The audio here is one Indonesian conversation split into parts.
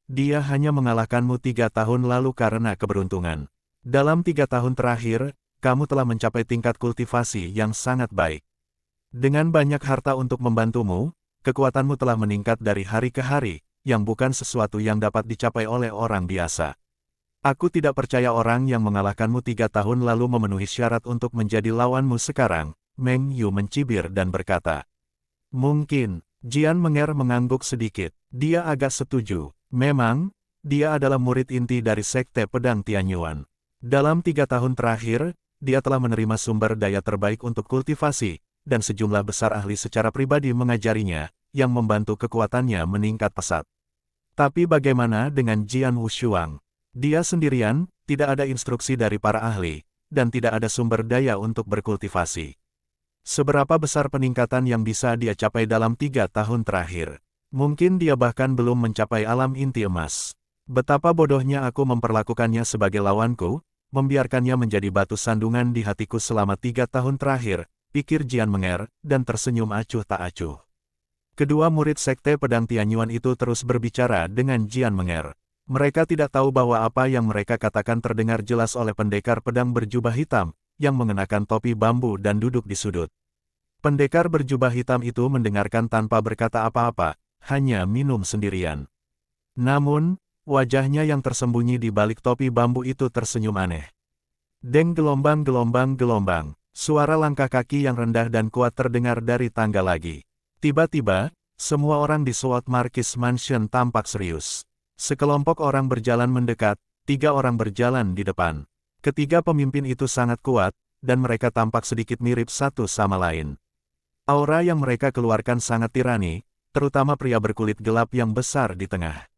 Dia hanya mengalahkanmu 3 tahun lalu karena keberuntungan. Dalam 3 tahun terakhir, kamu telah mencapai tingkat kultivasi yang sangat baik. Dengan banyak harta untuk membantumu, kekuatanmu telah meningkat dari hari ke hari, yang bukan sesuatu yang dapat dicapai oleh orang biasa. Aku tidak percaya orang yang mengalahkanmu 3 tahun lalu memenuhi syarat untuk menjadi lawanmu sekarang. Meng Yu mencibir dan berkata. Mungkin, Jian Menger mengangguk sedikit. Dia agak setuju. Memang, dia adalah murid inti dari Sekte Pedang Tianyuan. Dalam 3 tahun terakhir, dia telah menerima sumber daya terbaik untuk kultivasi, dan sejumlah besar ahli secara pribadi mengajarinya, yang membantu kekuatannya meningkat pesat. Tapi bagaimana dengan Jian Wushuang? Dia sendirian, tidak ada instruksi dari para ahli, dan tidak ada sumber daya untuk berkultivasi. Seberapa besar peningkatan yang bisa dia capai dalam 3 tahun terakhir? Mungkin dia bahkan belum mencapai alam inti emas. Betapa bodohnya aku memperlakukannya sebagai lawanku, membiarkannya menjadi batu sandungan di hatiku selama 3 tahun terakhir, pikir Jian Menger, dan tersenyum acuh tak acuh. Kedua murid Sekte Pedang Tianyuan itu terus berbicara dengan Jian Menger. Mereka tidak tahu bahwa apa yang mereka katakan terdengar jelas oleh pendekar pedang berjubah hitam, yang mengenakan topi bambu dan duduk di sudut. Pendekar berjubah hitam itu mendengarkan tanpa berkata apa-apa, hanya minum sendirian. Namun, wajahnya yang tersembunyi di balik topi bambu itu tersenyum aneh. Deng gelombang, suara langkah kaki yang rendah dan kuat terdengar dari tangga lagi. Tiba-tiba, semua orang di Sword Marquis Mansion tampak serius. Sekelompok orang berjalan mendekat, 3 orang berjalan di depan. Ketiga pemimpin itu sangat kuat, dan mereka tampak sedikit mirip satu sama lain. Aura yang mereka keluarkan sangat tirani, terutama pria berkulit gelap yang besar di tengah.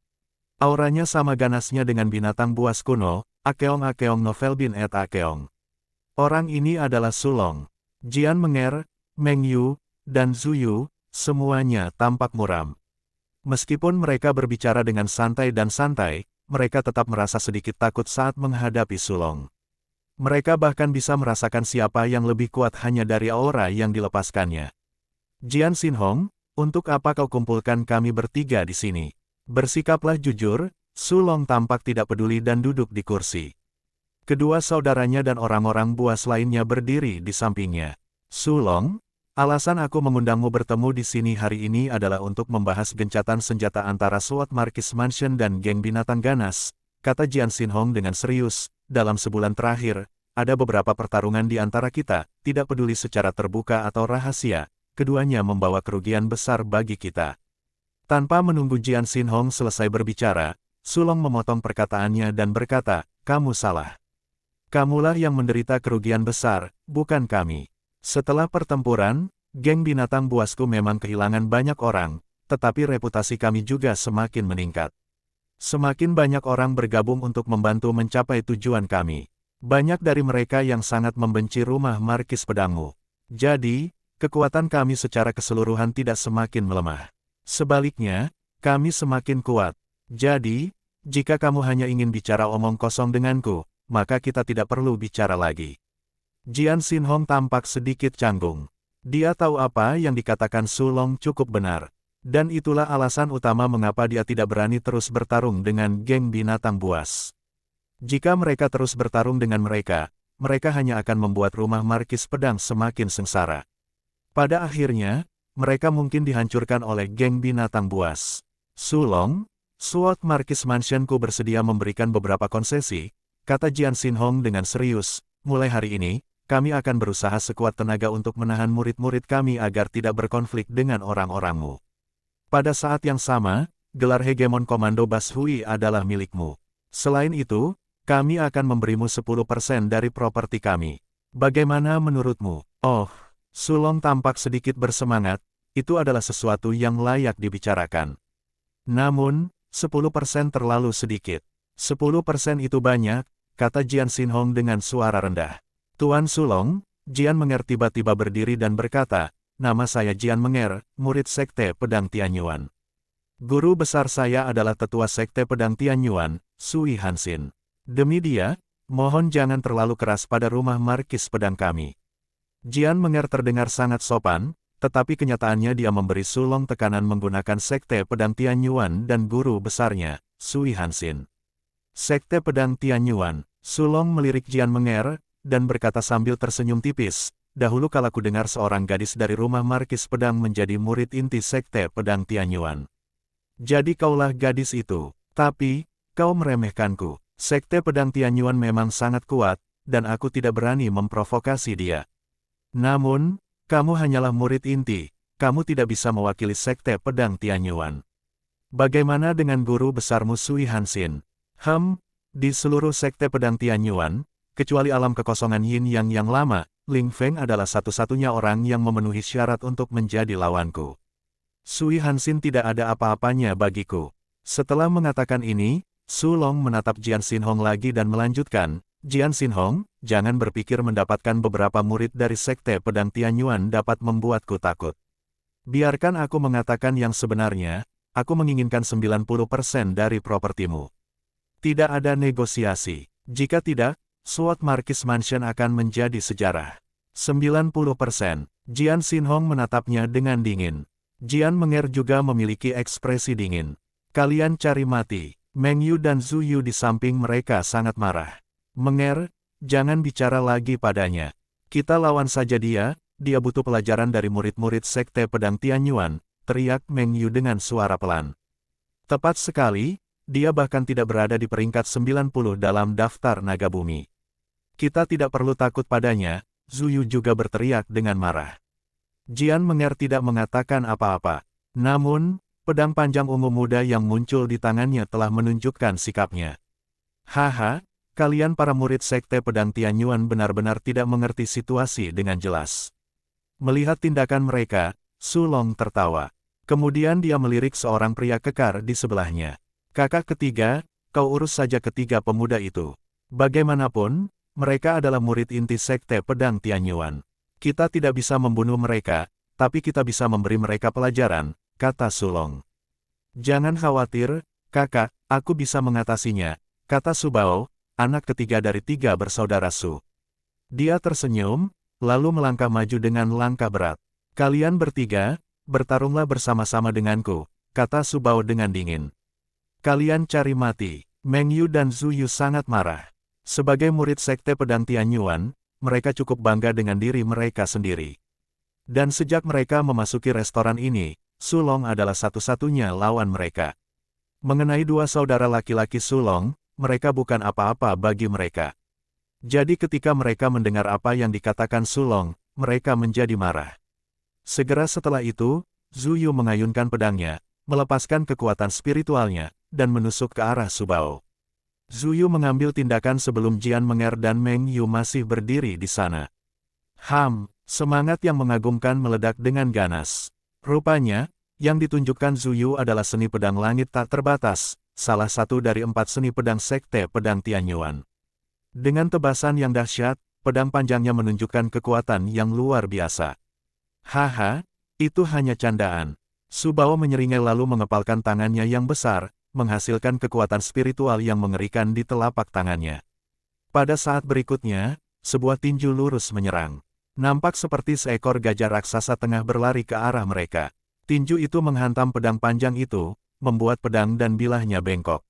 Auranya sama ganasnya dengan binatang buas kuno, Akeong Novelbin et Akeong. Orang ini adalah Sulong, Jian Menger, Meng Yu, dan Zuyu, semuanya tampak muram. Meskipun mereka berbicara dengan santai, mereka tetap merasa sedikit takut saat menghadapi Sulong. Mereka bahkan bisa merasakan siapa yang lebih kuat hanya dari aura yang dilepaskannya. Jian Xinhong, untuk apa kau kumpulkan kami bertiga di sini? Bersikaplah jujur. Sulong tampak tidak peduli dan duduk di kursi. Kedua saudaranya dan orang-orang buas lainnya berdiri di sampingnya. Sulong, alasan aku mengundangmu bertemu di sini hari ini adalah untuk membahas gencatan senjata antara Sword Marquis Mansion dan geng binatang ganas, kata Jian Xinhong dengan serius. Dalam sebulan terakhir, ada beberapa pertarungan di antara kita, tidak peduli secara terbuka atau rahasia. Keduanya membawa kerugian besar bagi kita. Tanpa menunggu Jian Xinhong selesai berbicara, Sulong memotong perkataannya dan berkata, kamu salah. Kamulah yang menderita kerugian besar, bukan kami. Setelah pertempuran, geng binatang buasku memang kehilangan banyak orang, tetapi reputasi kami juga semakin meningkat. Semakin banyak orang bergabung untuk membantu mencapai tujuan kami. Banyak dari mereka yang sangat membenci rumah Markis Pedangmu. Jadi, kekuatan kami secara keseluruhan tidak semakin melemah. Sebaliknya, kami semakin kuat. Jadi, jika kamu hanya ingin bicara omong kosong denganku, maka kita tidak perlu bicara lagi. Jian Xinhong tampak sedikit canggung. Dia tahu apa yang dikatakan Sulong cukup benar. Dan itulah alasan utama mengapa dia tidak berani terus bertarung dengan geng binatang buas. Jika mereka terus bertarung dengan mereka hanya akan membuat rumah Markis Pedang semakin sengsara. Pada akhirnya, mereka mungkin dihancurkan oleh geng binatang buas. Sulong, Sword Marquis Mansionku bersedia memberikan beberapa konsesi, kata Jian Xinhong dengan serius. Mulai hari ini, kami akan berusaha sekuat tenaga untuk menahan murid-murid kami agar tidak berkonflik dengan orang-orangmu. Pada saat yang sama, gelar hegemon Komando Bas Hui adalah milikmu. Selain itu, kami akan memberimu 10% dari properti kami. Bagaimana menurutmu? Oh, Sulong tampak sedikit bersemangat, itu adalah sesuatu yang layak dibicarakan. Namun, 10% terlalu sedikit. 10% itu banyak, kata Jian Xinhong dengan suara rendah. Tuan Sulong, Jian Menger tiba-tiba berdiri dan berkata, nama saya Jian Menger, murid Sekte Pedang Tianyuan. Guru besar saya adalah tetua Sekte Pedang Tianyuan, Sui Hansin. Demi dia, mohon jangan terlalu keras pada rumah Markis Pedang kami. Jian Menger terdengar sangat sopan, tetapi kenyataannya dia memberi Sulong tekanan menggunakan Sekte Pedang Tianyuan dan guru besarnya, Sui Hanxin. Sekte Pedang Tianyuan, Sulong melirik Jian Menger, dan berkata sambil tersenyum tipis, dahulu kala ku dengar seorang gadis dari rumah Markis Pedang menjadi murid inti Sekte Pedang Tianyuan. Jadi kaulah gadis itu, tapi, kau meremehkanku. Sekte Pedang Tianyuan memang sangat kuat, dan aku tidak berani memprovokasi dia. Namun, kamu hanyalah murid inti, kamu tidak bisa mewakili Sekte Pedang Tianyuan. Bagaimana dengan guru besarmu Sui Hanxin? Di seluruh Sekte Pedang Tianyuan, kecuali alam kekosongan Yin Yang yang lama, Ling Feng adalah satu-satunya orang yang memenuhi syarat untuk menjadi lawanku. Sui Hanxin tidak ada apa-apanya bagiku. Setelah mengatakan ini, Sulong menatap Jian Xinhong lagi dan melanjutkan, Jian Xinhong, jangan berpikir mendapatkan beberapa murid dari Sekte Pedang Tianyuan dapat membuatku takut. Biarkan aku mengatakan yang sebenarnya, aku menginginkan 90% dari propertimu. Tidak ada negosiasi. Jika tidak, Sword Marquis Mansion akan menjadi sejarah. 90%. Jian Xinhong menatapnya dengan dingin. Jian Menger juga memiliki ekspresi dingin. Kalian cari mati. Meng Yu dan Zhu Yu di samping mereka sangat marah. Menger, jangan bicara lagi padanya. Kita lawan saja dia butuh pelajaran dari murid-murid Sekte Pedang Tianyuan, teriak Meng Yu dengan suara pelan. Tepat sekali, dia bahkan tidak berada di peringkat 90 dalam daftar naga bumi. Kita tidak perlu takut padanya, Zhu Yu juga berteriak dengan marah. Jian Menger tidak mengatakan apa-apa. Namun, pedang panjang ungu muda yang muncul di tangannya telah menunjukkan sikapnya. Haha, kalian para murid Sekte Pedang Tianyuan benar-benar tidak mengerti situasi dengan jelas. Melihat tindakan mereka, Sulong tertawa. Kemudian dia melirik seorang pria kekar di sebelahnya. Kakak ketiga, kau urus saja ketiga pemuda itu. Bagaimanapun, mereka adalah murid inti Sekte Pedang Tianyuan. Kita tidak bisa membunuh mereka, tapi kita bisa memberi mereka pelajaran, kata Sulong. Jangan khawatir, kakak, aku bisa mengatasinya, kata Subao, anak ketiga dari 3 bersaudara Su. Dia tersenyum, lalu melangkah maju dengan langkah berat. Kalian bertiga, bertarunglah bersama-sama denganku, kata Subao dengan dingin. Kalian cari mati. Meng Yu dan Zhu Yu sangat marah. Sebagai murid Sekte Pedang Tianyuan, mereka cukup bangga dengan diri mereka sendiri. Dan sejak mereka memasuki restoran ini, Sulong adalah satu-satunya lawan mereka. Mengenai 2 saudara laki-laki Sulong, mereka bukan apa-apa bagi mereka. Jadi ketika mereka mendengar apa yang dikatakan Sulong, mereka menjadi marah. Segera setelah itu, Zhu Yu mengayunkan pedangnya, melepaskan kekuatan spiritualnya, dan menusuk ke arah Subao. Zhu Yu mengambil tindakan sebelum Jian Menger dan Meng Yu masih berdiri di sana. Semangat yang mengagumkan meledak dengan ganas. Rupanya, yang ditunjukkan Zhu Yu adalah seni pedang langit tak terbatas, salah satu dari 4 seni pedang Sekte Pedang Tianyuan. Dengan tebasan yang dahsyat, pedang panjangnya menunjukkan kekuatan yang luar biasa. Haha, itu hanya candaan. Subao menyeringai lalu mengepalkan tangannya yang besar, menghasilkan kekuatan spiritual yang mengerikan di telapak tangannya. Pada saat berikutnya, sebuah tinju lurus menyerang. Nampak seperti seekor gajah raksasa tengah berlari ke arah mereka. Tinju itu menghantam pedang panjang itu, membuat pedang dan bilahnya bengkok.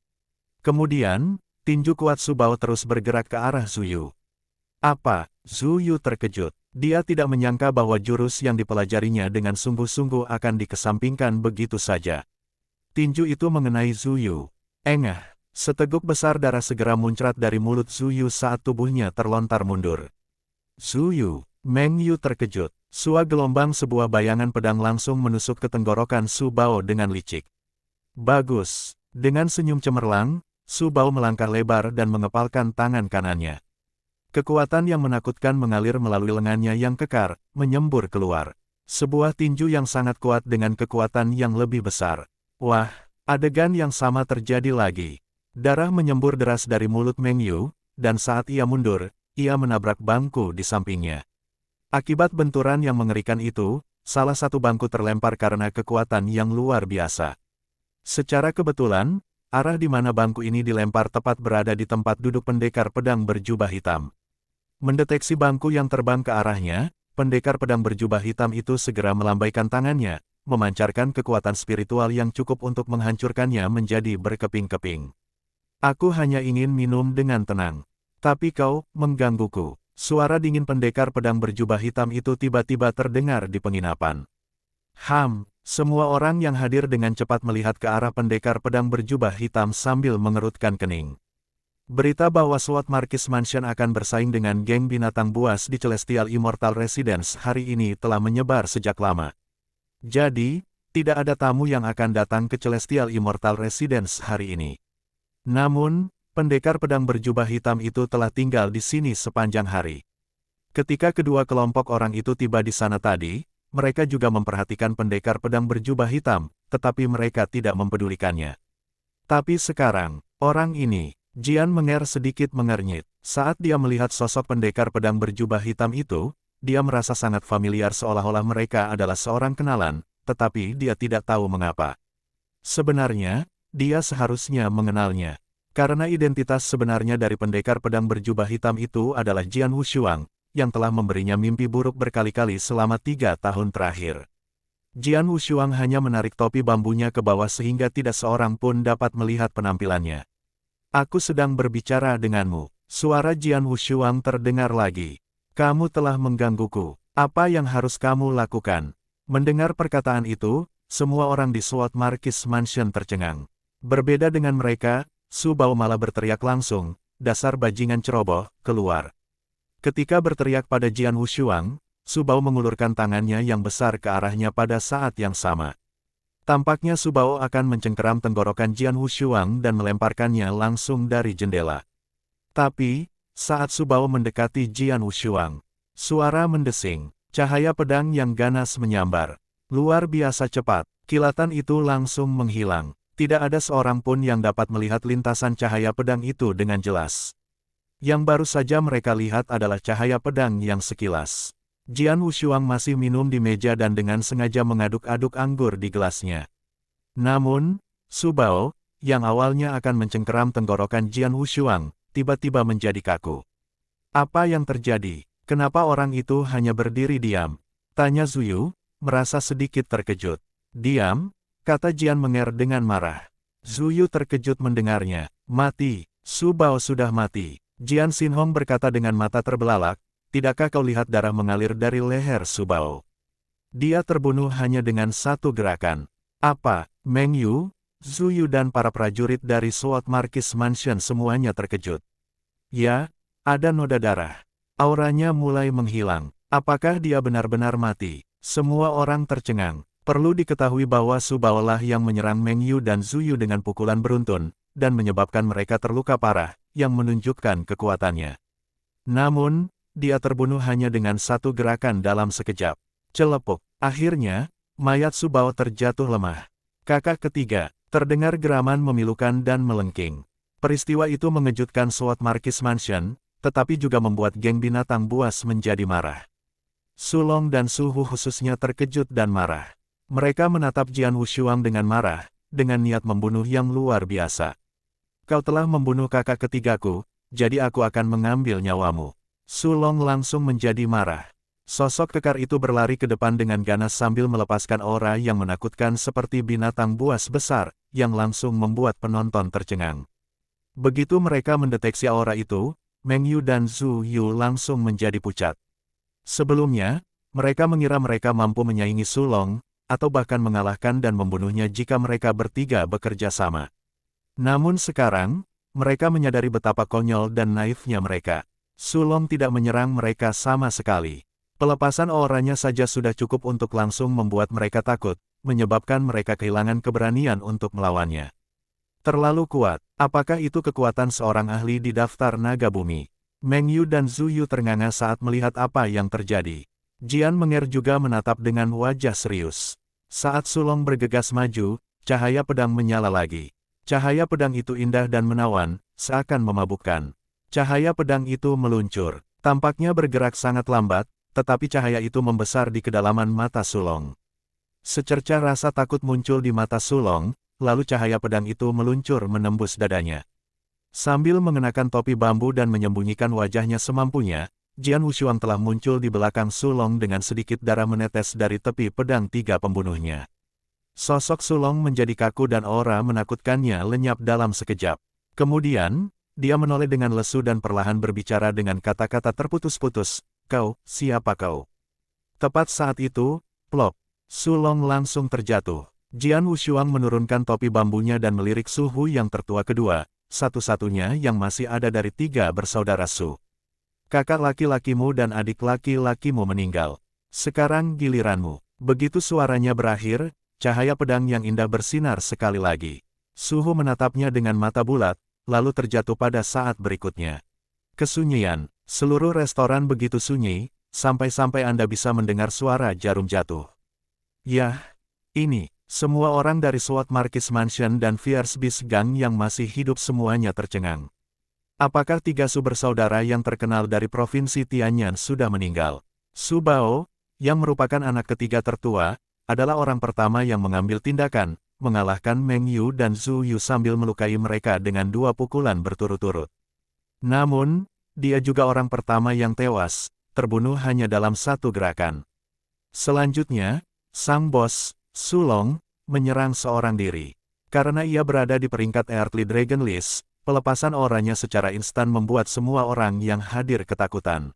Kemudian, tinju kuat Subao terus bergerak ke arah Zhu Yu. Apa? Zhu Yu terkejut. Dia tidak menyangka bahwa jurus yang dipelajarinya dengan sungguh-sungguh akan dikesampingkan begitu saja. Tinju itu mengenai Zhu Yu. Engah, seteguk besar darah segera muncrat dari mulut Zhu Yu saat tubuhnya terlontar mundur. Zhu Yu. Meng Yu terkejut. Gelombang sebuah bayangan pedang langsung menusuk ke tenggorokan Subao dengan licik. Bagus. Dengan senyum cemerlang, Subao melangkah lebar dan mengepalkan tangan kanannya. Kekuatan yang menakutkan mengalir melalui lengannya yang kekar, menyembur keluar. Sebuah tinju yang sangat kuat dengan kekuatan yang lebih besar. Wah, adegan yang sama terjadi lagi. Darah menyembur deras dari mulut Meng Yu, dan saat ia mundur, ia menabrak bangku di sampingnya. Akibat benturan yang mengerikan itu, salah satu bangku terlempar karena kekuatan yang luar biasa. Secara kebetulan, arah di mana bangku ini dilempar tepat berada di tempat duduk pendekar pedang berjubah hitam. Mendeteksi bangku yang terbang ke arahnya, pendekar pedang berjubah hitam itu segera melambaikan tangannya, memancarkan kekuatan spiritual yang cukup untuk menghancurkannya menjadi berkeping-keping. Aku hanya ingin minum dengan tenang. Tapi kau menggangguku. Suara dingin pendekar pedang berjubah hitam itu tiba-tiba terdengar di penginapan. Semua orang yang hadir dengan cepat melihat ke arah pendekar pedang berjubah hitam sambil mengerutkan kening. Berita bahwa SWAT Marquis Mansion akan bersaing dengan geng binatang buas di Celestial Immortal Residence hari ini telah menyebar sejak lama. Jadi, tidak ada tamu yang akan datang ke Celestial Immortal Residence hari ini. Namun, pendekar pedang berjubah hitam itu telah tinggal di sini sepanjang hari. Ketika kedua kelompok orang itu tiba di sana tadi, mereka juga memperhatikan pendekar pedang berjubah hitam, tetapi mereka tidak mempedulikannya. Tapi sekarang, orang ini, Jian Menger sedikit mengernyit. Saat dia melihat sosok pendekar pedang berjubah hitam itu, dia merasa sangat familiar seolah-olah mereka adalah seorang kenalan, tetapi dia tidak tahu mengapa. Sebenarnya, dia seharusnya mengenalnya. Karena identitas sebenarnya dari pendekar pedang berjubah hitam itu adalah Jian Wushuang, yang telah memberinya mimpi buruk berkali-kali selama 3 tahun terakhir. Jian Wushuang hanya menarik topi bambunya ke bawah sehingga tidak seorang pun dapat melihat penampilannya. Aku sedang berbicara denganmu. Suara Jian Wushuang terdengar lagi. Kamu telah menggangguku. Apa yang harus kamu lakukan? Mendengar perkataan itu, semua orang di SWAT Marquis Mansion tercengang. Berbeda dengan mereka, Su Bao malah berteriak langsung, dasar bajingan ceroboh, keluar. Ketika berteriak pada Jian Wushuang, Su Bao mengulurkan tangannya yang besar ke arahnya pada saat yang sama. Tampaknya Su Bao akan mencengkeram tenggorokan Jian Wushuang dan melemparkannya langsung dari jendela. Tapi, saat Su Bao mendekati Jian Wushuang, suara mendesing, cahaya pedang yang ganas menyambar. Luar biasa cepat, kilatan itu langsung menghilang. Tidak ada seorang pun yang dapat melihat lintasan cahaya pedang itu dengan jelas. Yang baru saja mereka lihat adalah cahaya pedang yang sekilas. Jian Wushuang masih minum di meja dan dengan sengaja mengaduk-aduk anggur di gelasnya. Namun, Su Bao, yang awalnya akan mencengkeram tenggorokan Jian Wushuang, tiba-tiba menjadi kaku. Apa yang terjadi? Kenapa orang itu hanya berdiri diam? Tanya Zuyu, merasa sedikit terkejut. Diam, kata Jian Menger dengan marah. Zuyu terkejut mendengarnya. Mati, Su Bao sudah mati. Jian Xinhong berkata dengan mata terbelalak, tidakkah kau lihat darah mengalir dari leher Su Bao? Dia terbunuh hanya dengan satu gerakan. Apa? Meng Yu, Zuyu dan para prajurit dari SWAT Marquis Mansion semuanya terkejut. Ya, ada noda darah. Auranya mulai menghilang. Apakah dia benar-benar mati? Semua orang tercengang. Perlu diketahui bahwa Su Bao lah yang menyerang Meng Yu dan Zuyu dengan pukulan beruntun, dan menyebabkan mereka terluka parah, yang menunjukkan kekuatannya. Namun, dia terbunuh hanya dengan satu gerakan dalam sekejap. Celepuk. Akhirnya, mayat Su Bao terjatuh lemah. Kakak ketiga, terdengar geraman memilukan dan melengking. Peristiwa itu mengejutkan SWAT Marquis Mansion, tetapi juga membuat geng binatang buas menjadi marah. Su Long dan Su Hu khususnya terkejut dan marah. Mereka menatap Jian Wushuang dengan marah, dengan niat membunuh yang luar biasa. Kau telah membunuh kakak ketigaku, jadi aku akan mengambil nyawamu. Su Long langsung menjadi marah. Sosok kekar itu berlari ke depan dengan ganas sambil melepaskan aura yang menakutkan seperti binatang buas besar, yang langsung membuat penonton tercengang. Begitu mereka mendeteksi aura itu, Meng Yu dan Zhu Yu langsung menjadi pucat. Sebelumnya, mereka mengira mereka mampu menyaingi Su Long, atau bahkan mengalahkan dan membunuhnya jika mereka bertiga bekerja sama. Namun sekarang, mereka menyadari betapa konyol dan naifnya mereka. Su Long tidak menyerang mereka sama sekali. Pelepasan auranya saja sudah cukup untuk langsung membuat mereka takut, menyebabkan mereka kehilangan keberanian untuk melawannya. Terlalu kuat. Apakah itu kekuatan seorang ahli di daftar naga bumi? Meng Yu dan Zhu Yu ternganga saat melihat apa yang terjadi. Jian Menger juga menatap dengan wajah serius. Saat Su Long bergegas maju, cahaya pedang menyala lagi. Cahaya pedang itu indah dan menawan, seakan memabukkan. Cahaya pedang itu meluncur, tampaknya bergerak sangat lambat, tetapi cahaya itu membesar di kedalaman mata Su Long. Secercah rasa takut muncul di mata Su Long, lalu cahaya pedang itu meluncur menembus dadanya. Sambil mengenakan topi bambu dan menyembunyikan wajahnya semampunya, Jian Wushuang telah muncul di belakang Sulong dengan sedikit darah menetes dari tepi pedang tiga pembunuhnya. Sosok Sulong menjadi kaku dan aura menakutkannya lenyap dalam sekejap. Kemudian, dia menoleh dengan lesu dan perlahan berbicara dengan kata-kata terputus-putus, "Kau, siapa kau?" Tepat saat itu, plop, Sulong langsung terjatuh. Jian Wushuang menurunkan topi bambunya dan melirik Su Hu yang tertua kedua, satu-satunya yang masih ada dari tiga bersaudara Su. "Kakak laki-lakimu dan adik laki-lakimu meninggal. Sekarang giliranmu." Begitu suaranya berakhir, cahaya pedang yang indah bersinar sekali lagi. Su Hu menatapnya dengan mata bulat, lalu terjatuh pada saat berikutnya. Kesunyian, seluruh restoran begitu sunyi, sampai-sampai Anda bisa mendengar suara jarum jatuh. Yah, ini, semua orang dari SWAT Marquis Mansion dan Fierce Beast Gang yang masih hidup semuanya tercengang. Apakah tiga Su bersaudara yang terkenal dari Provinsi Tianyan sudah meninggal? Su Bao, yang merupakan anak ketiga tertua, adalah orang pertama yang mengambil tindakan, mengalahkan Meng Yu dan Zhu Yu sambil melukai mereka dengan 2 pukulan berturut-turut. Namun, dia juga orang pertama yang tewas, terbunuh hanya dalam 1 gerakan. Selanjutnya, sang bos, Sulong, menyerang seorang diri. Karena ia berada di peringkat Earthly Dragon List, pelepasan auranya secara instan membuat semua orang yang hadir ketakutan.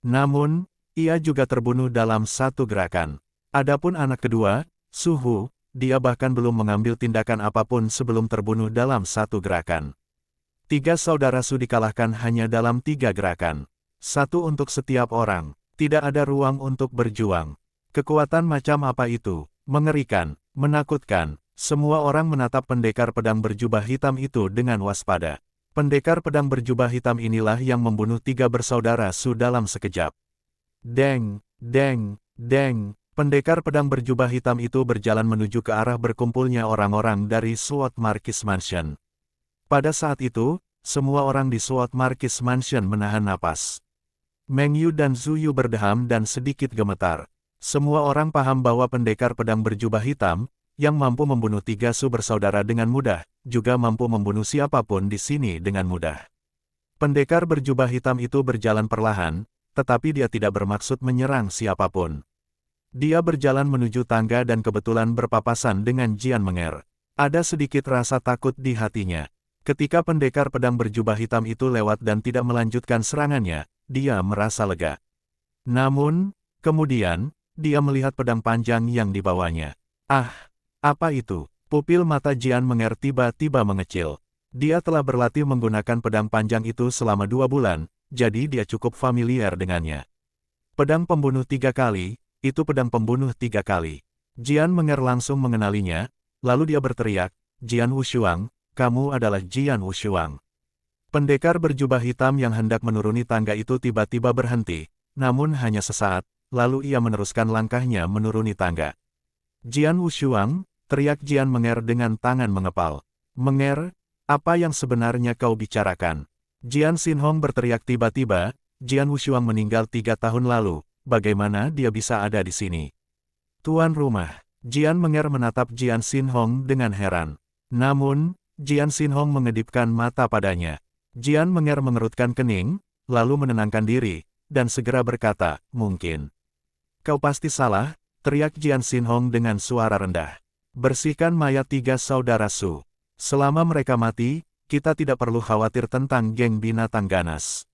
Namun, ia juga terbunuh dalam 1 gerakan. Adapun anak kedua, Su Hu, dia bahkan belum mengambil tindakan apapun sebelum terbunuh dalam 1 gerakan. 3 saudara Su dikalahkan hanya dalam 3 gerakan. 1 untuk setiap orang. Tidak ada ruang untuk berjuang. Kekuatan macam apa itu? Mengerikan, menakutkan. Semua orang menatap pendekar pedang berjubah hitam itu dengan waspada. Pendekar pedang berjubah hitam inilah yang membunuh 3 bersaudara Su dalam sekejap. Deng, deng, deng. Pendekar pedang berjubah hitam itu berjalan menuju ke arah berkumpulnya orang-orang dari SWAT Marquis Mansion. Pada saat itu, semua orang di SWAT Marquis Mansion menahan napas. Meng Yu dan Zhu Yu berdeham dan sedikit gemetar. Semua orang paham bahwa pendekar pedang berjubah hitam, yang mampu membunuh 3 Su bersaudara dengan mudah, juga mampu membunuh siapapun di sini dengan mudah. Pendekar berjubah hitam itu berjalan perlahan, tetapi dia tidak bermaksud menyerang siapapun. Dia berjalan menuju tangga dan kebetulan berpapasan dengan Jian Menger. Ada sedikit rasa takut di hatinya. Ketika pendekar pedang berjubah hitam itu lewat dan tidak melanjutkan serangannya, dia merasa lega. Namun, kemudian, dia melihat pedang panjang yang dibawanya. Ah! Apa itu? Pupil mata Jian Menger tiba-tiba mengecil. Dia telah berlatih menggunakan pedang panjang itu selama 2 bulan, jadi dia cukup familiar dengannya. Pedang pembunuh 3 kali, itu pedang pembunuh 3 kali. Jian Menger langsung mengenalinya, lalu dia berteriak, "Jian Wushuang, kamu adalah Jian Wushuang." Pendekar berjubah hitam yang hendak menuruni tangga itu tiba-tiba berhenti, namun hanya sesaat, lalu ia meneruskan langkahnya menuruni tangga. "Jian Wushuang," teriak Jian Menger dengan tangan mengepal. "Menger, apa yang sebenarnya kau bicarakan?" Jian Xinhong berteriak tiba-tiba, "Jian Wushuang meninggal 3 tahun lalu, bagaimana dia bisa ada di sini?" "Tuan rumah." Jian Menger menatap Jian Xinhong dengan heran. Namun, Jian Xinhong mengedipkan mata padanya. Jian Menger mengerutkan kening, lalu menenangkan diri, dan segera berkata, "Mungkin." "Kau pasti salah," teriak Jian Xinhong dengan suara rendah. "Bersihkan mayat 3 saudara Su. Selama mereka mati, kita tidak perlu khawatir tentang geng binatang ganas.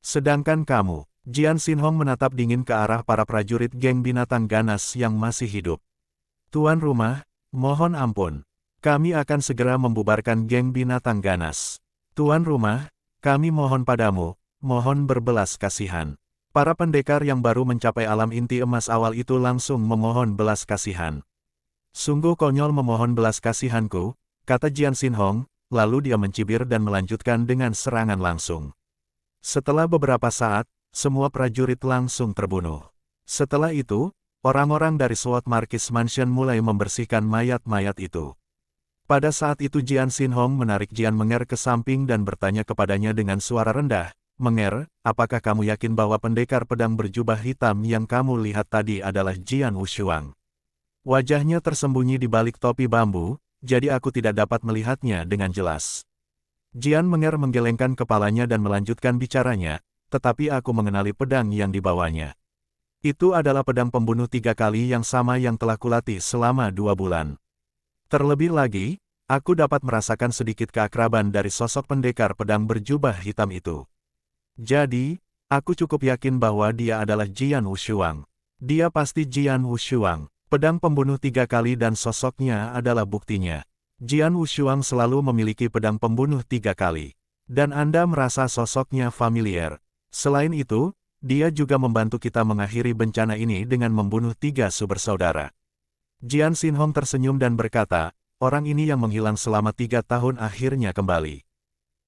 Sedangkan kamu," Jian Xinhong menatap dingin ke arah para prajurit geng binatang ganas yang masih hidup. "Tuan rumah, mohon ampun. Kami akan segera membubarkan geng binatang ganas. Tuan rumah, kami mohon padamu, mohon berbelas kasihan." Para pendekar yang baru mencapai alam inti emas awal itu langsung memohon belas kasihan. "Sungguh konyol memohon belas kasihanku," kata Jian Xinhong, lalu dia mencibir dan melanjutkan dengan serangan langsung. Setelah beberapa saat, semua prajurit langsung terbunuh. Setelah itu, orang-orang dari SWAT Marquis Mansion mulai membersihkan mayat-mayat itu. Pada saat itu Jian Xinhong menarik Jian Menger ke samping dan bertanya kepadanya dengan suara rendah, "Menger, apakah kamu yakin bahwa pendekar pedang berjubah hitam yang kamu lihat tadi adalah Jian Wushuang?" Wajahnya tersembunyi di balik topi bambu, jadi aku tidak dapat melihatnya dengan jelas. Jian Menger menggelengkan kepalanya dan melanjutkan bicaranya, tetapi aku mengenali pedang yang dibawanya. Itu adalah pedang pembunuh 3 kali yang sama yang telah kulatih selama 2 bulan. Terlebih lagi, aku dapat merasakan sedikit keakraban dari sosok pendekar pedang berjubah hitam itu. Jadi, aku cukup yakin bahwa dia adalah Jian Wushuang. Dia pasti Jian Wushuang. Pedang pembunuh 3 kali dan sosoknya adalah buktinya. Jian Wushuang selalu memiliki pedang pembunuh 3 kali. Dan Anda merasa sosoknya familiar. Selain itu, dia juga membantu kita mengakhiri bencana ini dengan membunuh 3 bersaudara. Jian Xinhong tersenyum dan berkata, orang ini yang menghilang selama 3 tahun akhirnya kembali.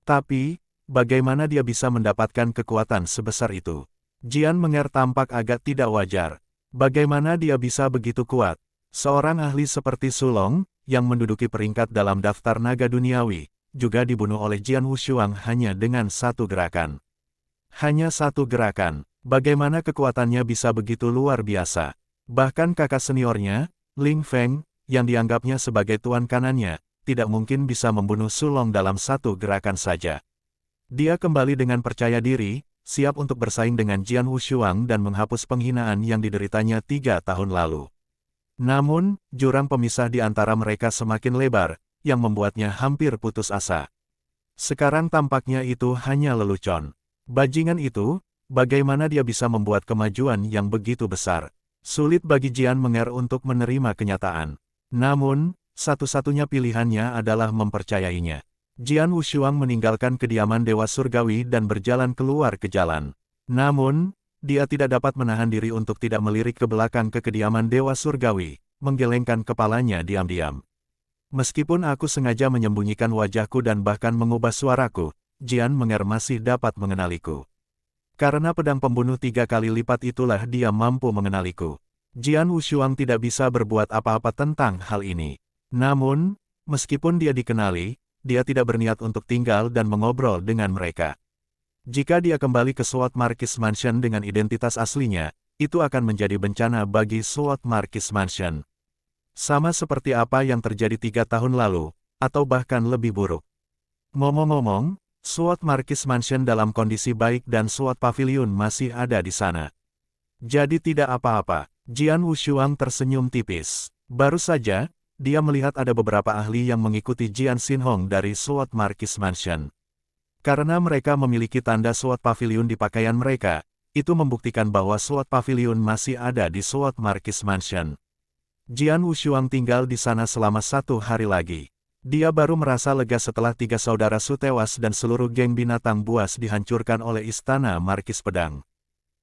Tapi, bagaimana dia bisa mendapatkan kekuatan sebesar itu? Jian Menger tampak agak tidak wajar. Bagaimana dia bisa begitu kuat? Seorang ahli seperti Sulong, yang menduduki peringkat dalam daftar naga duniawi, juga dibunuh oleh Jian Wushuang hanya dengan 1 gerakan. Hanya 1 gerakan, bagaimana kekuatannya bisa begitu luar biasa? Bahkan kakak seniornya, Ling Feng, yang dianggapnya sebagai tuan kanannya, tidak mungkin bisa membunuh Sulong dalam 1 gerakan saja. Dia kembali dengan percaya diri, siap untuk bersaing dengan Jian Wushuang dan menghapus penghinaan yang dideritanya 3 tahun lalu. Namun, jurang pemisah di antara mereka semakin lebar, yang membuatnya hampir putus asa. Sekarang tampaknya itu hanya lelucon. Bajingan itu, bagaimana dia bisa membuat kemajuan yang begitu besar? Sulit bagi Jian Menger untuk menerima kenyataan. Namun, satu-satunya pilihannya adalah mempercayainya. Jian Wushuang meninggalkan kediaman Dewa Surgawi dan berjalan keluar ke jalan. Namun, dia tidak dapat menahan diri untuk tidak melirik ke belakang ke kediaman Dewa Surgawi, menggelengkan kepalanya diam-diam. Meskipun aku sengaja menyembunyikan wajahku dan bahkan mengubah suaraku, Jian Menger masih dapat mengenaliku. Karena pedang pembunuh 3 kali lipat itulah dia mampu mengenaliku. Jian Wushuang tidak bisa berbuat apa-apa tentang hal ini. Namun, meskipun dia dikenali, dia tidak berniat untuk tinggal dan mengobrol dengan mereka. Jika dia kembali ke Sword Marquis Mansion dengan identitas aslinya, itu akan menjadi bencana bagi Sword Marquis Mansion. Sama seperti apa yang terjadi 3 tahun lalu, atau bahkan lebih buruk. Ngomong-ngomong, Sword Marquis Mansion dalam kondisi baik dan Sword Pavilion masih ada di sana. Jadi tidak apa-apa, Jian Wushuang tersenyum tipis. Baru saja, dia melihat ada beberapa ahli yang mengikuti Jian Xinhong dari Sword Marquis Mansion. Karena mereka memiliki tanda Sword Pavilion di pakaian mereka, itu membuktikan bahwa Sword Pavilion masih ada di Sword Marquis Mansion. Jian Wushuang tinggal di sana selama 1 hari lagi. Dia baru merasa lega setelah 3 saudara Su tewas dan seluruh geng binatang buas dihancurkan oleh Istana Markis Pedang.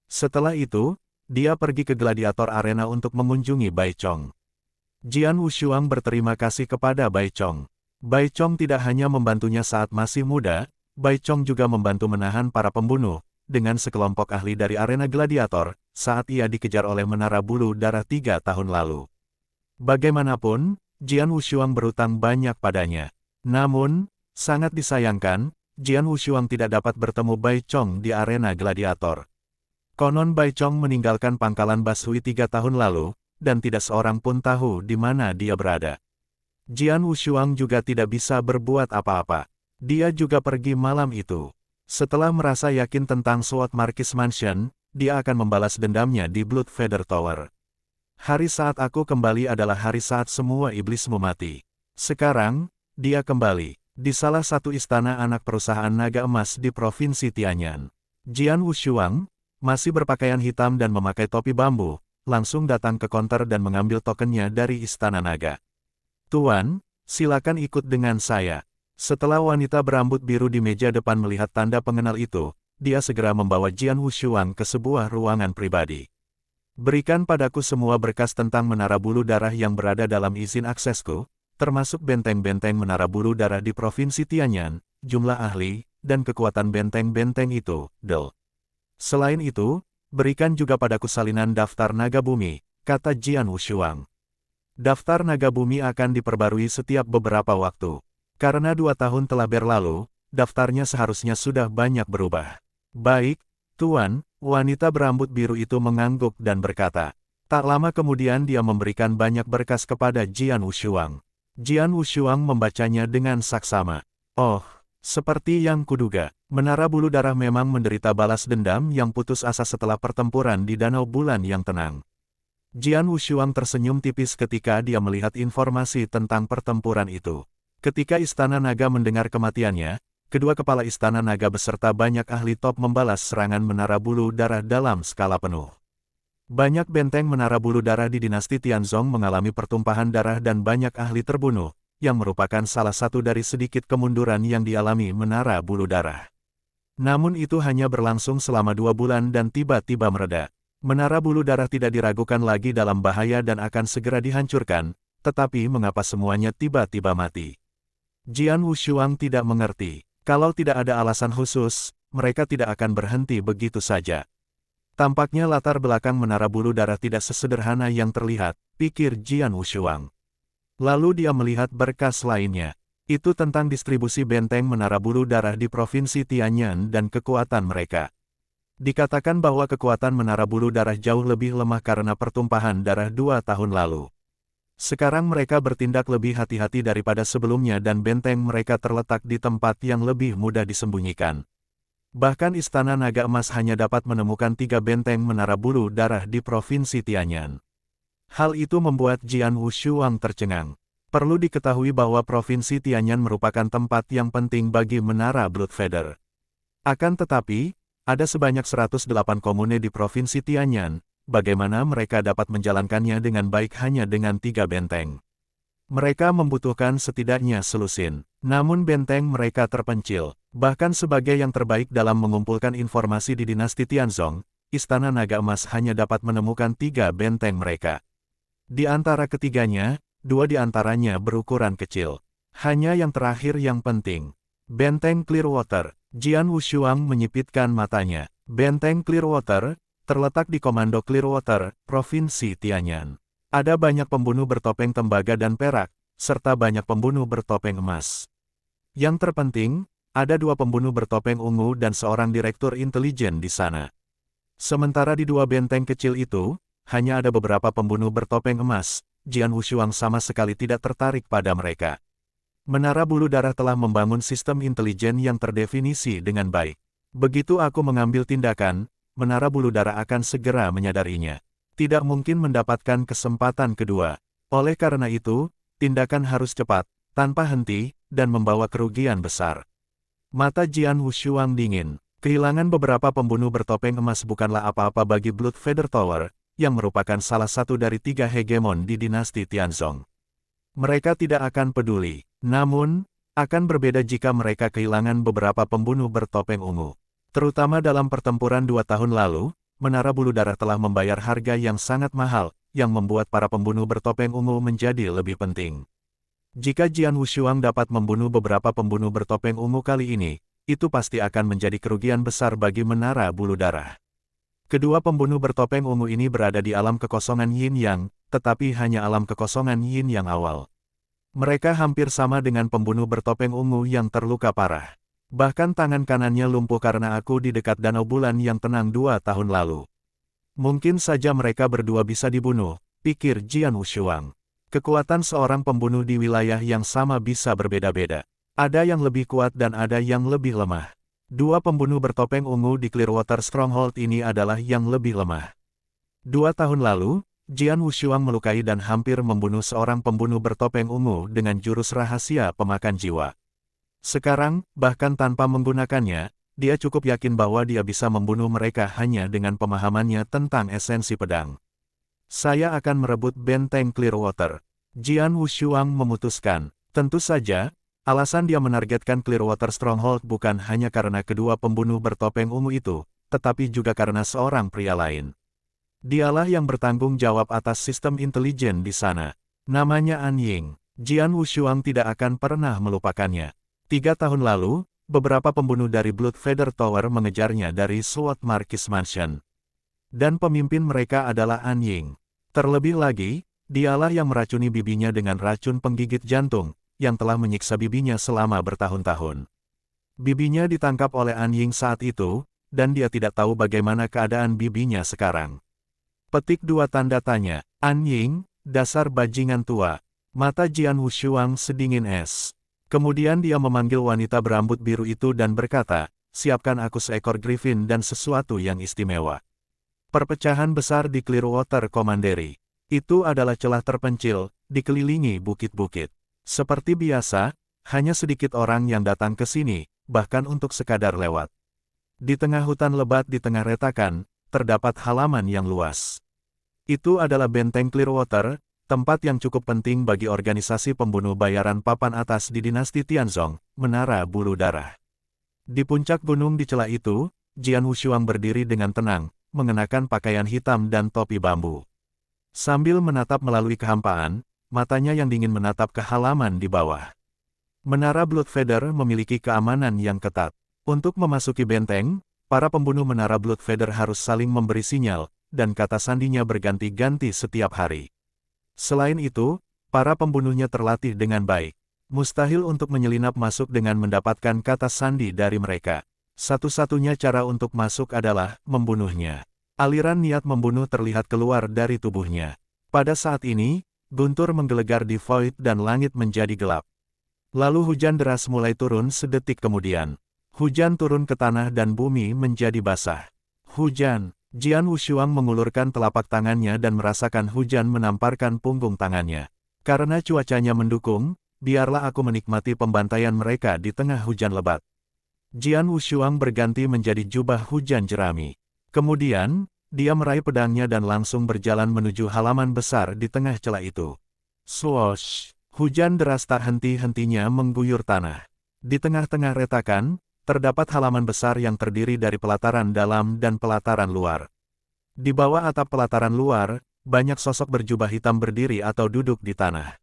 Setelah itu, dia pergi ke Gladiator Arena untuk mengunjungi Bai Chong. Jian Wushuang berterima kasih kepada Bai Chong. Bai Chong tidak hanya membantunya saat masih muda, Bai Chong juga membantu menahan para pembunuh, dengan sekelompok ahli dari arena gladiator, saat ia dikejar oleh Menara Bulu Darah 3 tahun lalu. Bagaimanapun, Jian Wushuang berutang banyak padanya. Namun, sangat disayangkan, Jian Wushuang tidak dapat bertemu Bai Chong di arena gladiator. Konon Bai Chong meninggalkan pangkalan Bashui 3 tahun lalu, dan tidak seorang pun tahu di mana dia berada. Jian Wushuang juga tidak bisa berbuat apa-apa. Dia juga pergi malam itu. Setelah merasa yakin tentang Sword Marquis Mansion, dia akan membalas dendamnya di Blood Feather Tower. Hari saat aku kembali adalah hari saat semua iblismu mati. Sekarang, dia kembali, di salah satu istana anak perusahaan naga emas di Provinsi Tianyan. Jian Wushuang, masih berpakaian hitam dan memakai topi bambu, langsung datang ke konter dan mengambil tokennya dari Istana Naga. Tuan, silakan ikut dengan saya. Setelah wanita berambut biru di meja depan melihat tanda pengenal itu, dia segera membawa Jian Wushuang ke sebuah ruangan pribadi. Berikan padaku semua berkas tentang Menara Bulu Darah yang berada dalam izin aksesku, termasuk benteng-benteng Menara Bulu Darah di Provinsi Tianyan, jumlah ahli, dan kekuatan benteng-benteng itu, Del. Selain itu, berikan juga padaku salinan daftar naga bumi, kata Jian Wushuang. Daftar naga bumi akan diperbarui setiap beberapa waktu. Karena 2 tahun telah berlalu, daftarnya seharusnya sudah banyak berubah. Baik, Tuan, wanita berambut biru itu mengangguk dan berkata. Tak lama kemudian dia memberikan banyak berkas kepada Jian Wushuang. Jian Wushuang membacanya dengan saksama. Oh, Seperti yang kuduga, Menara Bulu Darah memang menderita balas dendam yang putus asa setelah pertempuran di Danau Bulan yang tenang. Jian Wushuang tersenyum tipis ketika dia melihat informasi tentang pertempuran itu. Ketika Istana Naga mendengar kematiannya, kedua kepala Istana Naga beserta banyak ahli top membalas serangan Menara Bulu Darah dalam skala penuh. Banyak benteng Menara Bulu Darah di dinasti Tianzong mengalami pertumpahan darah dan banyak ahli terbunuh, yang merupakan salah satu dari sedikit kemunduran yang dialami Menara Bulu Darah. Namun itu hanya berlangsung selama 2 bulan dan tiba-tiba mereda. Menara Bulu Darah tidak diragukan lagi dalam bahaya dan akan segera dihancurkan, tetapi mengapa semuanya tiba-tiba mati? Jian Wushuang tidak mengerti. Kalau tidak ada alasan khusus, mereka tidak akan berhenti begitu saja. Tampaknya latar belakang Menara Bulu Darah tidak sesederhana yang terlihat, pikir Jian Wushuang. Lalu dia melihat berkas lainnya. Itu tentang distribusi benteng Menara Bulu Darah di Provinsi Tianyan dan kekuatan mereka. Dikatakan bahwa kekuatan Menara Bulu Darah jauh lebih lemah karena pertumpahan darah 2 tahun lalu. Sekarang mereka bertindak lebih hati-hati daripada sebelumnya dan benteng mereka terletak di tempat yang lebih mudah disembunyikan. Bahkan Istana Naga Emas hanya dapat menemukan 3 benteng Menara Bulu Darah di Provinsi Tianyan. Hal itu membuat Jian Wushuang tercengang. Perlu diketahui bahwa Provinsi Tianyan merupakan tempat yang penting bagi Menara Blood Feather. Akan tetapi, ada sebanyak 108 komune di Provinsi Tianyan, bagaimana mereka dapat menjalankannya dengan baik hanya dengan 3 benteng. Mereka membutuhkan setidaknya selusin, namun benteng mereka terpencil. Bahkan sebagai yang terbaik dalam mengumpulkan informasi di dinasti Tianzong, Istana Naga Emas hanya dapat menemukan 3 benteng mereka. Di antara ketiganya, 2 di antaranya berukuran kecil. Hanya yang terakhir yang penting. Benteng Clearwater. Jian Wushuang menyipitkan matanya. Benteng Clearwater terletak di Komando Clearwater, Provinsi Tianyan. Ada banyak pembunuh bertopeng tembaga dan perak, serta banyak pembunuh bertopeng emas. Yang terpenting, ada 2 pembunuh bertopeng ungu dan seorang direktur intelijen di sana. Sementara di 2 benteng kecil itu, hanya ada beberapa pembunuh bertopeng emas. Jian Wushuang sama sekali tidak tertarik pada mereka. Menara Bulu Darah telah membangun sistem intelijen yang terdefinisi dengan baik. Begitu aku mengambil tindakan, Menara Bulu Darah akan segera menyadarinya. Tidak mungkin mendapatkan kesempatan kedua. Oleh karena itu, tindakan harus cepat, tanpa henti, dan membawa kerugian besar. Mata Jian Wushuang dingin. Kehilangan beberapa pembunuh bertopeng emas bukanlah apa-apa bagi Blood Feather Tower, yang merupakan salah satu dari 3 hegemon di dinasti Tianzong. Mereka tidak akan peduli, namun, akan berbeda jika mereka kehilangan beberapa pembunuh bertopeng ungu. Terutama dalam pertempuran 2 tahun lalu, Menara Bulu Darah telah membayar harga yang sangat mahal, yang membuat para pembunuh bertopeng ungu menjadi lebih penting. Jika Jian Wushuang dapat membunuh beberapa pembunuh bertopeng ungu kali ini, itu pasti akan menjadi kerugian besar bagi Menara Bulu Darah. Kedua pembunuh bertopeng ungu ini berada di alam kekosongan Yin Yang, tetapi hanya alam kekosongan Yin Yang awal. Mereka hampir sama dengan pembunuh bertopeng ungu yang terluka parah. Bahkan tangan kanannya lumpuh karena aku di dekat Danau Bulan yang tenang 2 tahun lalu. Mungkin saja mereka berdua bisa dibunuh, pikir Jian Wushuang. Kekuatan seorang pembunuh di wilayah yang sama bisa berbeda-beda. Ada yang lebih kuat dan ada yang lebih lemah. 2 pembunuh bertopeng ungu di Clearwater Stronghold ini adalah yang lebih lemah. 2 tahun lalu, Jian Wushuang melukai dan hampir membunuh seorang pembunuh bertopeng ungu dengan jurus rahasia pemakan jiwa. Sekarang, bahkan tanpa menggunakannya, dia cukup yakin bahwa dia bisa membunuh mereka hanya dengan pemahamannya tentang esensi pedang. Saya akan merebut benteng Clearwater. Jian Wushuang memutuskan. Tentu saja, alasan dia menargetkan Clearwater Stronghold bukan hanya karena kedua pembunuh bertopeng ungu itu, tetapi juga karena seorang pria lain. Dialah yang bertanggung jawab atas sistem intelijen di sana. Namanya An Ying. Jian Wushuang tidak akan pernah melupakannya. 3 tahun lalu, beberapa pembunuh dari Blood Feather Tower mengejarnya dari Sword Marquis Mansion. Dan pemimpin mereka adalah An Ying. Terlebih lagi, dialah yang meracuni bibinya dengan racun penggigit jantung, yang telah menyiksa bibinya selama bertahun-tahun. Bibinya ditangkap oleh An Ying saat itu, dan dia tidak tahu bagaimana keadaan bibinya sekarang. Petik 2 tanda tanya. An Ying, dasar bajingan tua. Mata Jian Wushuang sedingin es. Kemudian dia memanggil wanita berambut biru itu dan berkata, siapkan aku seekor griffin dan sesuatu yang istimewa. Perpecahan besar di Clearwater Commandery. Itu adalah celah terpencil, dikelilingi bukit-bukit. Seperti biasa, hanya sedikit orang yang datang ke sini, bahkan untuk sekadar lewat. Di tengah hutan lebat di tengah retakan, terdapat halaman yang luas. Itu adalah benteng Clearwater, tempat yang cukup penting bagi organisasi pembunuh bayaran papan atas di dinasti Tianzong, Menara Bulu Darah. Di puncak gunung di celah itu, Jian Wushuang berdiri dengan tenang, mengenakan pakaian hitam dan topi bambu. Sambil menatap melalui kehampaan, matanya yang dingin menatap ke halaman di bawah. Menara Bloodfeather memiliki keamanan yang ketat. Untuk memasuki benteng, para pembunuh Menara Bloodfeather harus saling memberi sinyal, dan kata sandinya berganti-ganti setiap hari. Selain itu, para pembunuhnya terlatih dengan baik. Mustahil untuk menyelinap masuk dengan mendapatkan kata sandi dari mereka. Satu-satunya cara untuk masuk adalah membunuhnya. Aliran niat membunuh terlihat keluar dari tubuhnya. Pada saat ini, guntur menggelegar di Void dan langit menjadi gelap. Lalu hujan deras mulai turun sedetik kemudian. Hujan turun ke tanah dan bumi menjadi basah. Hujan. Jian Wushuang mengulurkan telapak tangannya dan merasakan hujan menamparkan punggung tangannya. Karena cuacanya mendukung, biarlah aku menikmati pembantaian mereka di tengah hujan lebat. Jian Wushuang berganti menjadi jubah hujan jerami. Kemudian, dia meraih pedangnya dan langsung berjalan menuju halaman besar di tengah celah itu. Swoosh! Hujan deras tak henti-hentinya mengguyur tanah. Di tengah-tengah retakan, terdapat halaman besar yang terdiri dari pelataran dalam dan pelataran luar. Di bawah atap pelataran luar, banyak sosok berjubah hitam berdiri atau duduk di tanah.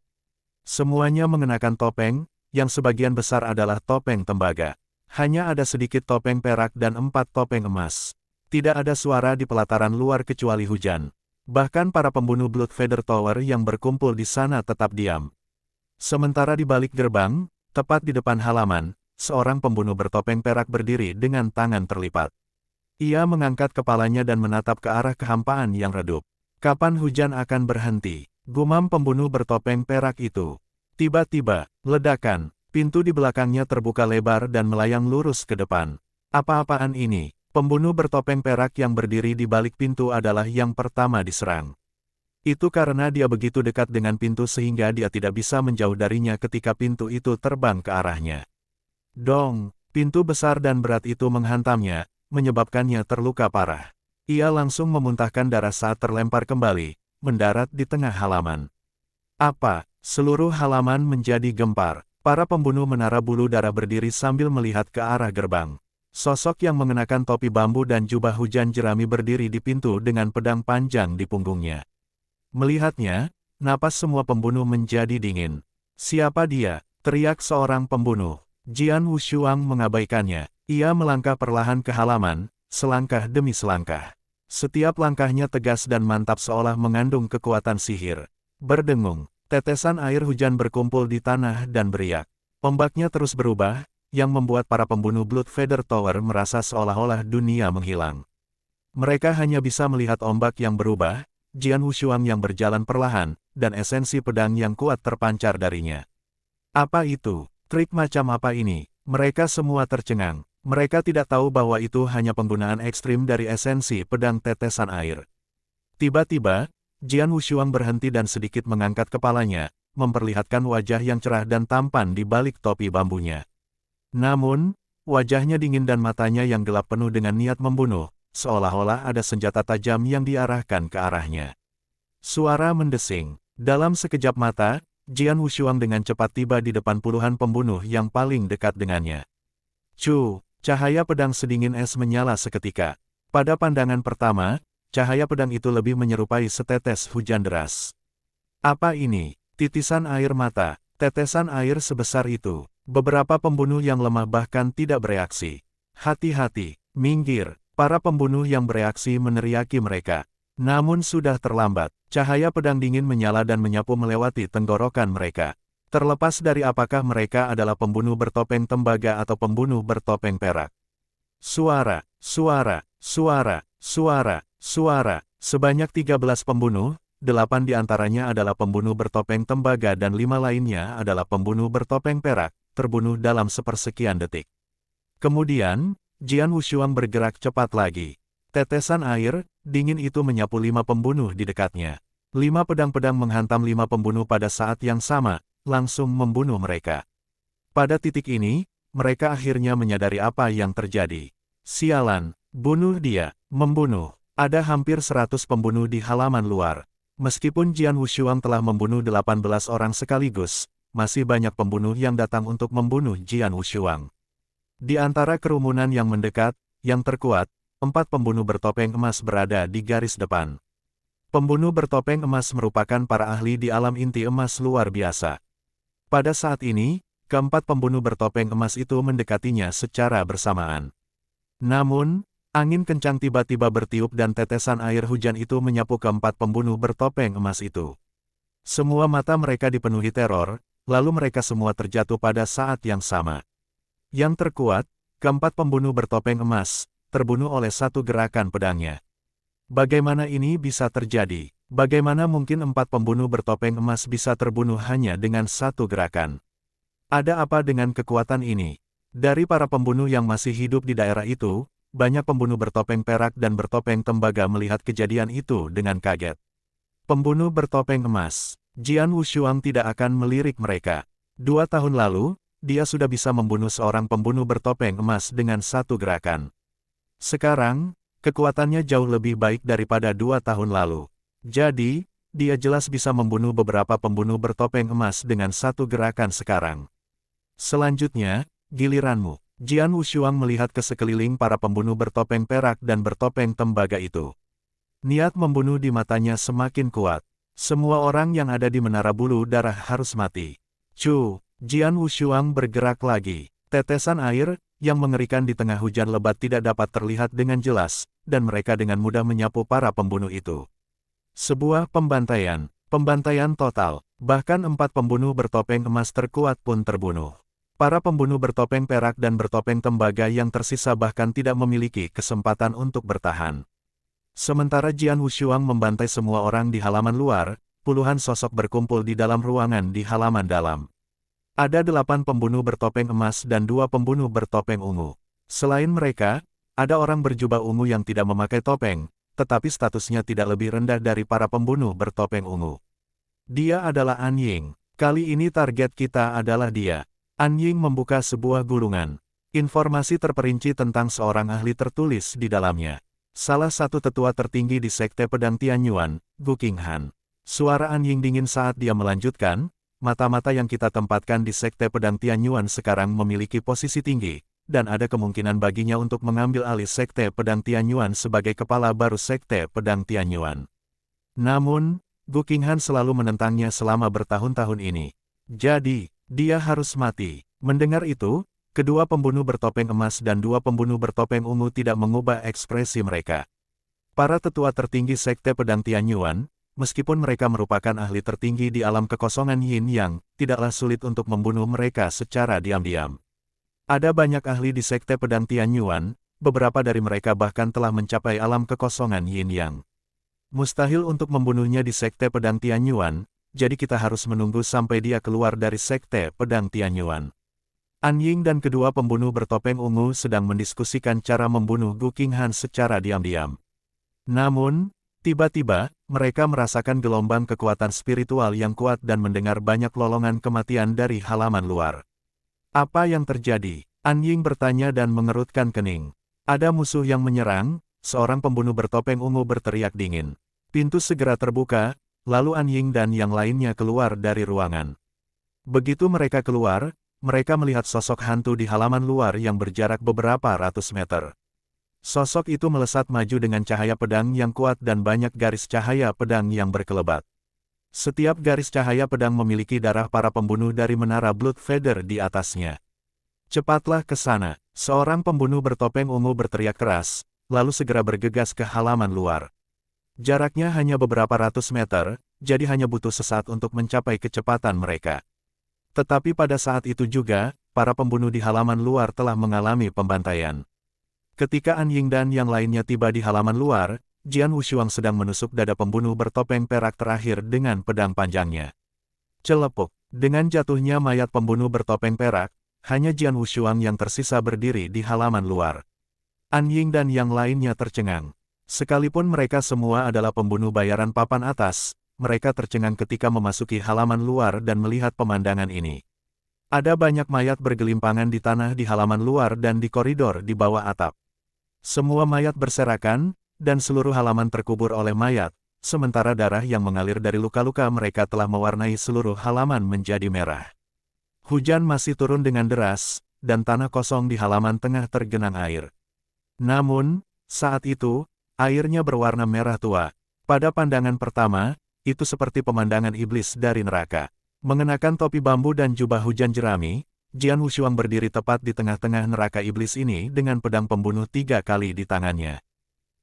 Semuanya mengenakan topeng, yang sebagian besar adalah topeng tembaga. Hanya ada sedikit topeng perak dan 4 topeng emas. Tidak ada suara di pelataran luar kecuali hujan. Bahkan para pembunuh Bloodfeather Tower yang berkumpul di sana tetap diam. Sementara di balik gerbang, tepat di depan halaman, seorang pembunuh bertopeng perak berdiri dengan tangan terlipat. Ia mengangkat kepalanya dan menatap ke arah kehampaan yang redup. Kapan hujan akan berhenti? Gumam pembunuh bertopeng perak itu. Tiba-tiba, ledakan, pintu di belakangnya terbuka lebar dan melayang lurus ke depan. Apa-apaan ini? Pembunuh bertopeng perak yang berdiri di balik pintu adalah yang pertama diserang. Itu karena dia begitu dekat dengan pintu sehingga dia tidak bisa menjauh darinya ketika pintu itu terbang ke arahnya. Dong, pintu besar dan berat itu menghantamnya, menyebabkannya terluka parah. Ia langsung memuntahkan darah saat terlempar kembali, mendarat di tengah halaman. Apa? Seluruh halaman menjadi gempar. Para pembunuh Menara Bulu Darah berdiri sambil melihat ke arah gerbang. Sosok yang mengenakan topi bambu dan jubah hujan jerami berdiri di pintu dengan pedang panjang di punggungnya. Melihatnya, napas semua pembunuh menjadi dingin. Siapa dia? Teriak seorang pembunuh. Jian Wushuang mengabaikannya. Ia melangkah perlahan ke halaman, selangkah demi selangkah. Setiap langkahnya tegas dan mantap seolah mengandung kekuatan sihir. Berdengung, tetesan air hujan berkumpul di tanah dan beriak. Ombaknya terus berubah, yang membuat para pembunuh Bloodfeather Tower merasa seolah-olah dunia menghilang. Mereka hanya bisa melihat ombak yang berubah, Jian Wushuang yang berjalan perlahan, dan esensi pedang yang kuat terpancar darinya. Apa itu? Trik macam apa ini? Mereka semua tercengang. Mereka tidak tahu bahwa itu hanya penggunaan ekstrim dari esensi pedang tetesan air. Tiba-tiba, Jian Wushuang berhenti dan sedikit mengangkat kepalanya, memperlihatkan wajah yang cerah dan tampan di balik topi bambunya. Namun, wajahnya dingin dan matanya yang gelap penuh dengan niat membunuh, seolah-olah ada senjata tajam yang diarahkan ke arahnya. Suara mendesing. Dalam sekejap mata, Jian Wushuang dengan cepat tiba di depan puluhan pembunuh yang paling dekat dengannya. Cahaya pedang sedingin es menyala seketika. Pada pandangan pertama, cahaya pedang itu lebih menyerupai setetes hujan deras. Apa ini? Titisan air mata, tetesan air sebesar itu. Beberapa pembunuh yang lemah bahkan tidak bereaksi. Hati-hati, minggir. Para pembunuh yang bereaksi meneriaki mereka. Namun sudah terlambat, cahaya pedang dingin menyala dan menyapu melewati tenggorokan mereka. Terlepas dari apakah mereka adalah pembunuh bertopeng tembaga atau pembunuh bertopeng perak. Suara, suara, suara, suara, suara. Sebanyak 13 pembunuh, 8 diantaranya adalah pembunuh bertopeng tembaga dan 5 lainnya adalah pembunuh bertopeng perak, terbunuh dalam sepersekian detik. Kemudian, Jian Wushuang bergerak cepat lagi. Tetesan air dingin itu menyapu 5 pembunuh di dekatnya. 5 pedang-pedang menghantam 5 pembunuh pada saat yang sama, langsung membunuh mereka. Pada titik ini, mereka akhirnya menyadari apa yang terjadi. Sialan, bunuh dia, membunuh. Ada hampir 100 pembunuh di halaman luar. Meskipun Jian Wushuang telah membunuh 18 orang sekaligus, masih banyak pembunuh yang datang untuk membunuh Jian Wushuang. Di antara kerumunan yang mendekat, yang terkuat, 4 pembunuh bertopeng emas berada di garis depan. Pembunuh bertopeng emas merupakan para ahli di alam inti emas luar biasa. Pada saat ini, keempat pembunuh bertopeng emas itu mendekatinya secara bersamaan. Namun, angin kencang tiba-tiba bertiup dan tetesan air hujan itu menyapu keempat pembunuh bertopeng emas itu. Semua mata mereka dipenuhi teror, lalu mereka semua terjatuh pada saat yang sama. Yang terkuat, keempat pembunuh bertopeng emas, terbunuh oleh satu gerakan pedangnya. Bagaimana ini bisa terjadi? Bagaimana mungkin 4 pembunuh bertopeng emas bisa terbunuh hanya dengan satu gerakan? Ada apa dengan kekuatan ini? Dari para pembunuh yang masih hidup di daerah itu, banyak pembunuh bertopeng perak dan bertopeng tembaga melihat kejadian itu dengan kaget. Pembunuh bertopeng emas, Jian Wushuang tidak akan melirik mereka. 2 tahun lalu, dia sudah bisa membunuh seorang pembunuh bertopeng emas dengan satu gerakan. Sekarang, kekuatannya jauh lebih baik daripada 2 tahun lalu. Jadi, dia jelas bisa membunuh beberapa pembunuh bertopeng emas dengan satu gerakan sekarang. Selanjutnya, giliranmu. Jian Wushuang melihat ke sekeliling para pembunuh bertopeng perak dan bertopeng tembaga itu. Niat membunuh di matanya semakin kuat. Semua orang yang ada di menara bulu darah harus mati. Jian Wushuang bergerak lagi. Tetesan air yang mengerikan di tengah hujan lebat tidak dapat terlihat dengan jelas, dan mereka dengan mudah menyapu para pembunuh itu. Sebuah pembantaian total. Bahkan 4 pembunuh bertopeng emas terkuat pun terbunuh. Para pembunuh bertopeng perak dan bertopeng tembaga yang tersisa bahkan tidak memiliki kesempatan untuk bertahan. Sementara Jian Wushuang membantai semua orang di halaman luar, puluhan sosok berkumpul di dalam ruangan di halaman dalam. Ada 8 pembunuh bertopeng emas dan 2 pembunuh bertopeng ungu. Selain mereka, ada orang berjubah ungu yang tidak memakai topeng, tetapi statusnya tidak lebih rendah dari para pembunuh bertopeng ungu. Dia adalah An Ying. Kali ini target kita adalah dia. An Ying membuka sebuah gulungan. Informasi terperinci tentang seorang ahli tertulis di dalamnya. Salah satu tetua tertinggi di Sekte Pedang Tianyuan, Gu Qinghan. Suara An Ying dingin saat dia melanjutkan, mata-mata yang kita tempatkan di Sekte Pedang Tianyuan sekarang memiliki posisi tinggi, dan ada kemungkinan baginya untuk mengambil alih Sekte Pedang Tianyuan sebagai kepala baru Sekte Pedang Tianyuan. Namun, Gu Qinghan selalu menentangnya selama bertahun-tahun ini. Jadi, dia harus mati. Mendengar itu, kedua pembunuh bertopeng emas dan 2 pembunuh bertopeng ungu tidak mengubah ekspresi mereka. Para tetua tertinggi Sekte Pedang Tianyuan, meskipun mereka merupakan ahli tertinggi di alam kekosongan Yin Yang, tidaklah sulit untuk membunuh mereka secara diam-diam. Ada banyak ahli di Sekte Pedang Tianyuan, beberapa dari mereka bahkan telah mencapai alam kekosongan Yin Yang. Mustahil untuk membunuhnya di Sekte Pedang Tianyuan, jadi kita harus menunggu sampai dia keluar dari Sekte Pedang Tianyuan. An Ying dan kedua pembunuh bertopeng ungu sedang mendiskusikan cara membunuh Gu Qinghan secara diam-diam. Namun, tiba-tiba, mereka merasakan gelombang kekuatan spiritual yang kuat dan mendengar banyak lolongan kematian dari halaman luar. Apa yang terjadi? An Ying bertanya dan mengerutkan kening. Ada musuh yang menyerang, seorang pembunuh bertopeng ungu berteriak dingin. Pintu segera terbuka, lalu An Ying dan yang lainnya keluar dari ruangan. Begitu mereka keluar, mereka melihat sosok hantu di halaman luar yang berjarak beberapa ratus meter. Sosok itu melesat maju dengan cahaya pedang yang kuat dan banyak garis cahaya pedang yang berkelebat. Setiap garis cahaya pedang memiliki darah para pembunuh dari menara Blood Feather di atasnya. Cepatlah ke sana, seorang pembunuh bertopeng ungu berteriak keras, lalu segera bergegas ke halaman luar. Jaraknya hanya beberapa ratus meter, jadi hanya butuh sesaat untuk mencapai kecepatan mereka. Tetapi pada saat itu juga, para pembunuh di halaman luar telah mengalami pembantaian. Ketika An Ying dan yang lainnya tiba di halaman luar, Jian Wushuang sedang menusuk dada pembunuh bertopeng perak terakhir dengan pedang panjangnya. Celepuk, dengan jatuhnya mayat pembunuh bertopeng perak, hanya Jian Wushuang yang tersisa berdiri di halaman luar. An Ying dan yang lainnya tercengang. Sekalipun mereka semua adalah pembunuh bayaran papan atas, mereka tercengang ketika memasuki halaman luar dan melihat pemandangan ini. Ada banyak mayat bergelimpangan di tanah di halaman luar dan di koridor di bawah atap. Semua mayat berserakan, dan seluruh halaman terkubur oleh mayat, sementara darah yang mengalir dari luka-luka mereka telah mewarnai seluruh halaman menjadi merah. Hujan masih turun dengan deras, dan tanah kosong di halaman tengah tergenang air. Namun, saat itu, airnya berwarna merah tua. Pada pandangan pertama, itu seperti pemandangan iblis dari neraka. Mengenakan topi bambu dan jubah hujan jerami, Jian Wushuang berdiri tepat di tengah-tengah neraka iblis ini dengan pedang pembunuh 3 kali di tangannya.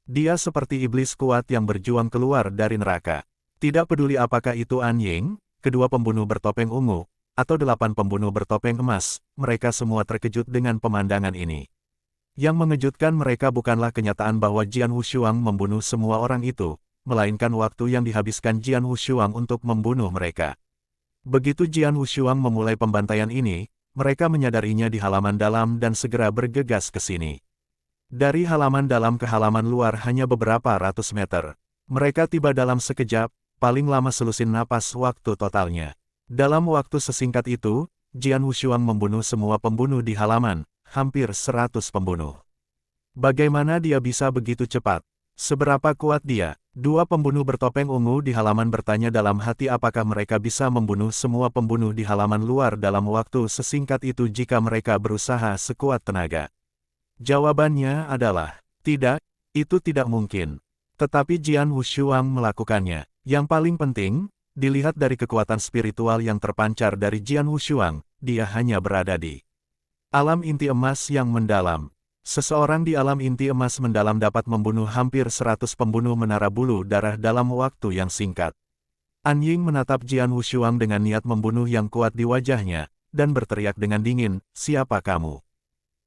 Dia seperti iblis kuat yang berjuang keluar dari neraka. Tidak peduli apakah itu An Ying, kedua pembunuh bertopeng ungu, atau 8 pembunuh bertopeng emas, mereka semua terkejut dengan pemandangan ini. Yang mengejutkan mereka bukanlah kenyataan bahwa Jian Wushuang membunuh semua orang itu, melainkan waktu yang dihabiskan Jian Wushuang untuk membunuh mereka. Begitu Jian Wushuang memulai pembantaian ini, mereka menyadarinya di halaman dalam dan segera bergegas ke sini. Dari halaman dalam ke halaman luar hanya beberapa ratus meter. Mereka tiba dalam sekejap, paling lama selusin napas waktu totalnya. Dalam waktu sesingkat itu, Jian Wushuang membunuh semua pembunuh di halaman, hampir 100 pembunuh. Bagaimana dia bisa begitu cepat? Seberapa kuat dia? Dua pembunuh bertopeng ungu di halaman bertanya dalam hati apakah mereka bisa membunuh semua pembunuh di halaman luar dalam waktu sesingkat itu jika mereka berusaha sekuat tenaga. Jawabannya adalah, tidak, itu tidak mungkin. Tetapi Jian Wushuang melakukannya. Yang paling penting, dilihat dari kekuatan spiritual yang terpancar dari Jian Wushuang, dia hanya berada di alam inti emas yang mendalam. Seseorang di alam inti emas mendalam dapat membunuh hampir 100 pembunuh menara bulu darah dalam waktu yang singkat. An Ying menatap Jian Wushuang dengan niat membunuh yang kuat di wajahnya, dan berteriak dengan dingin, "Siapa kamu?"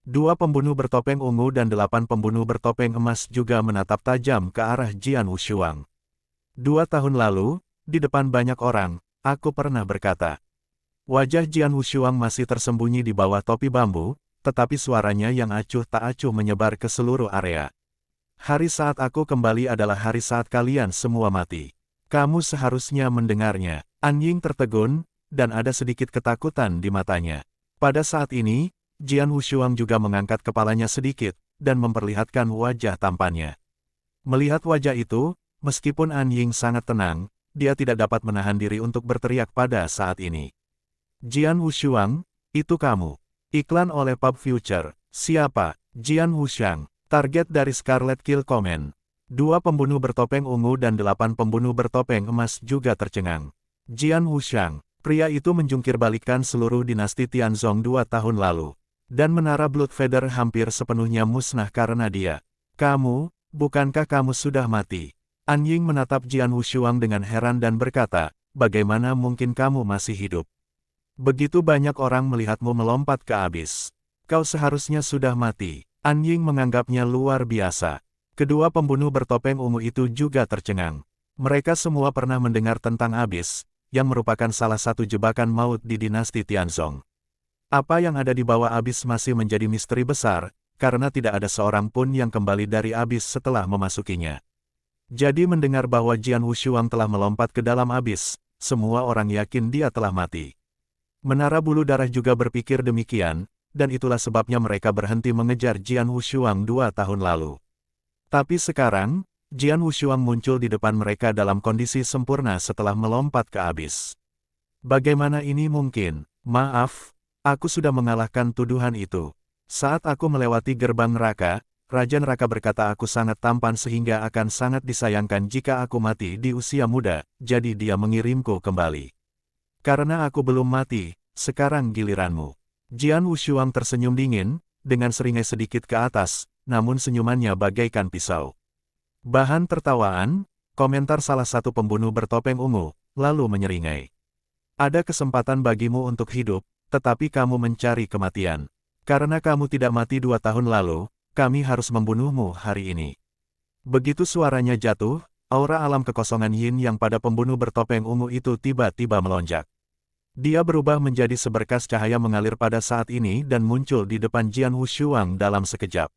Dua pembunuh bertopeng ungu dan 8 pembunuh bertopeng emas juga menatap tajam ke arah Jian Wushuang. 2 tahun lalu, di depan banyak orang, aku pernah berkata. Wajah Jian Wushuang masih tersembunyi di bawah topi bambu, tetapi suaranya yang acuh tak acuh menyebar ke seluruh area. Hari saat aku kembali adalah hari saat kalian semua mati. Kamu seharusnya mendengarnya. An Ying tertegun, dan ada sedikit ketakutan di matanya. Pada saat ini, Jian Wushuang juga mengangkat kepalanya sedikit, dan memperlihatkan wajah tampannya. Melihat wajah itu, meskipun An Ying sangat tenang, dia tidak dapat menahan diri untuk berteriak pada saat ini. Jian Wushuang, itu kamu. Iklan oleh Pub Future. Siapa? Jian Wushuang. Target dari Scarlet Kill Comment. 2 pembunuh bertopeng ungu dan 8 pembunuh bertopeng emas juga tercengang. Jian Wushuang. Pria itu menjungkir balikan seluruh dinasti Tianzong 2 tahun lalu. Dan menara Bloodfeather hampir sepenuhnya musnah karena dia. Kamu, bukankah kamu sudah mati? An Ying menatap Jian Wushuang dengan heran dan berkata, bagaimana mungkin kamu masih hidup? Begitu banyak orang melihatmu melompat ke abyss. Kau seharusnya sudah mati. An Ying menganggapnya luar biasa. Kedua pembunuh bertopeng ungu itu juga tercengang. Mereka semua pernah mendengar tentang abyss, yang merupakan salah satu jebakan maut di dinasti Tianzong. Apa yang ada di bawah abyss masih menjadi misteri besar, karena tidak ada seorang pun yang kembali dari abyss setelah memasukinya. Jadi mendengar bahwa Jian Wushuang telah melompat ke dalam abyss, semua orang yakin dia telah mati. Menara bulu darah juga berpikir demikian, dan itulah sebabnya mereka berhenti mengejar Jian Wushuang 2 tahun lalu. Tapi sekarang, Jian Wushuang muncul di depan mereka dalam kondisi sempurna setelah melompat ke abyss. Bagaimana ini mungkin? Maaf, aku sudah mengalahkan tuduhan itu. Saat aku melewati gerbang neraka, Raja Neraka berkata aku sangat tampan sehingga akan sangat disayangkan jika aku mati di usia muda, jadi dia mengirimku kembali. Karena aku belum mati, sekarang giliranmu. Jian Wushuang tersenyum dingin, dengan seringai sedikit ke atas, namun senyumannya bagaikan pisau. Bahan tertawaan, komentar salah satu pembunuh bertopeng ungu, lalu menyeringai. Ada kesempatan bagimu untuk hidup, tetapi kamu mencari kematian. Karena kamu tidak mati 2 tahun lalu, kami harus membunuhmu hari ini. Begitu suaranya jatuh, aura alam kekosongan yin yang pada pembunuh bertopeng ungu itu tiba-tiba melonjak. Dia berubah menjadi seberkas cahaya mengalir pada saat ini dan muncul di depan Jian Wushuang dalam sekejap.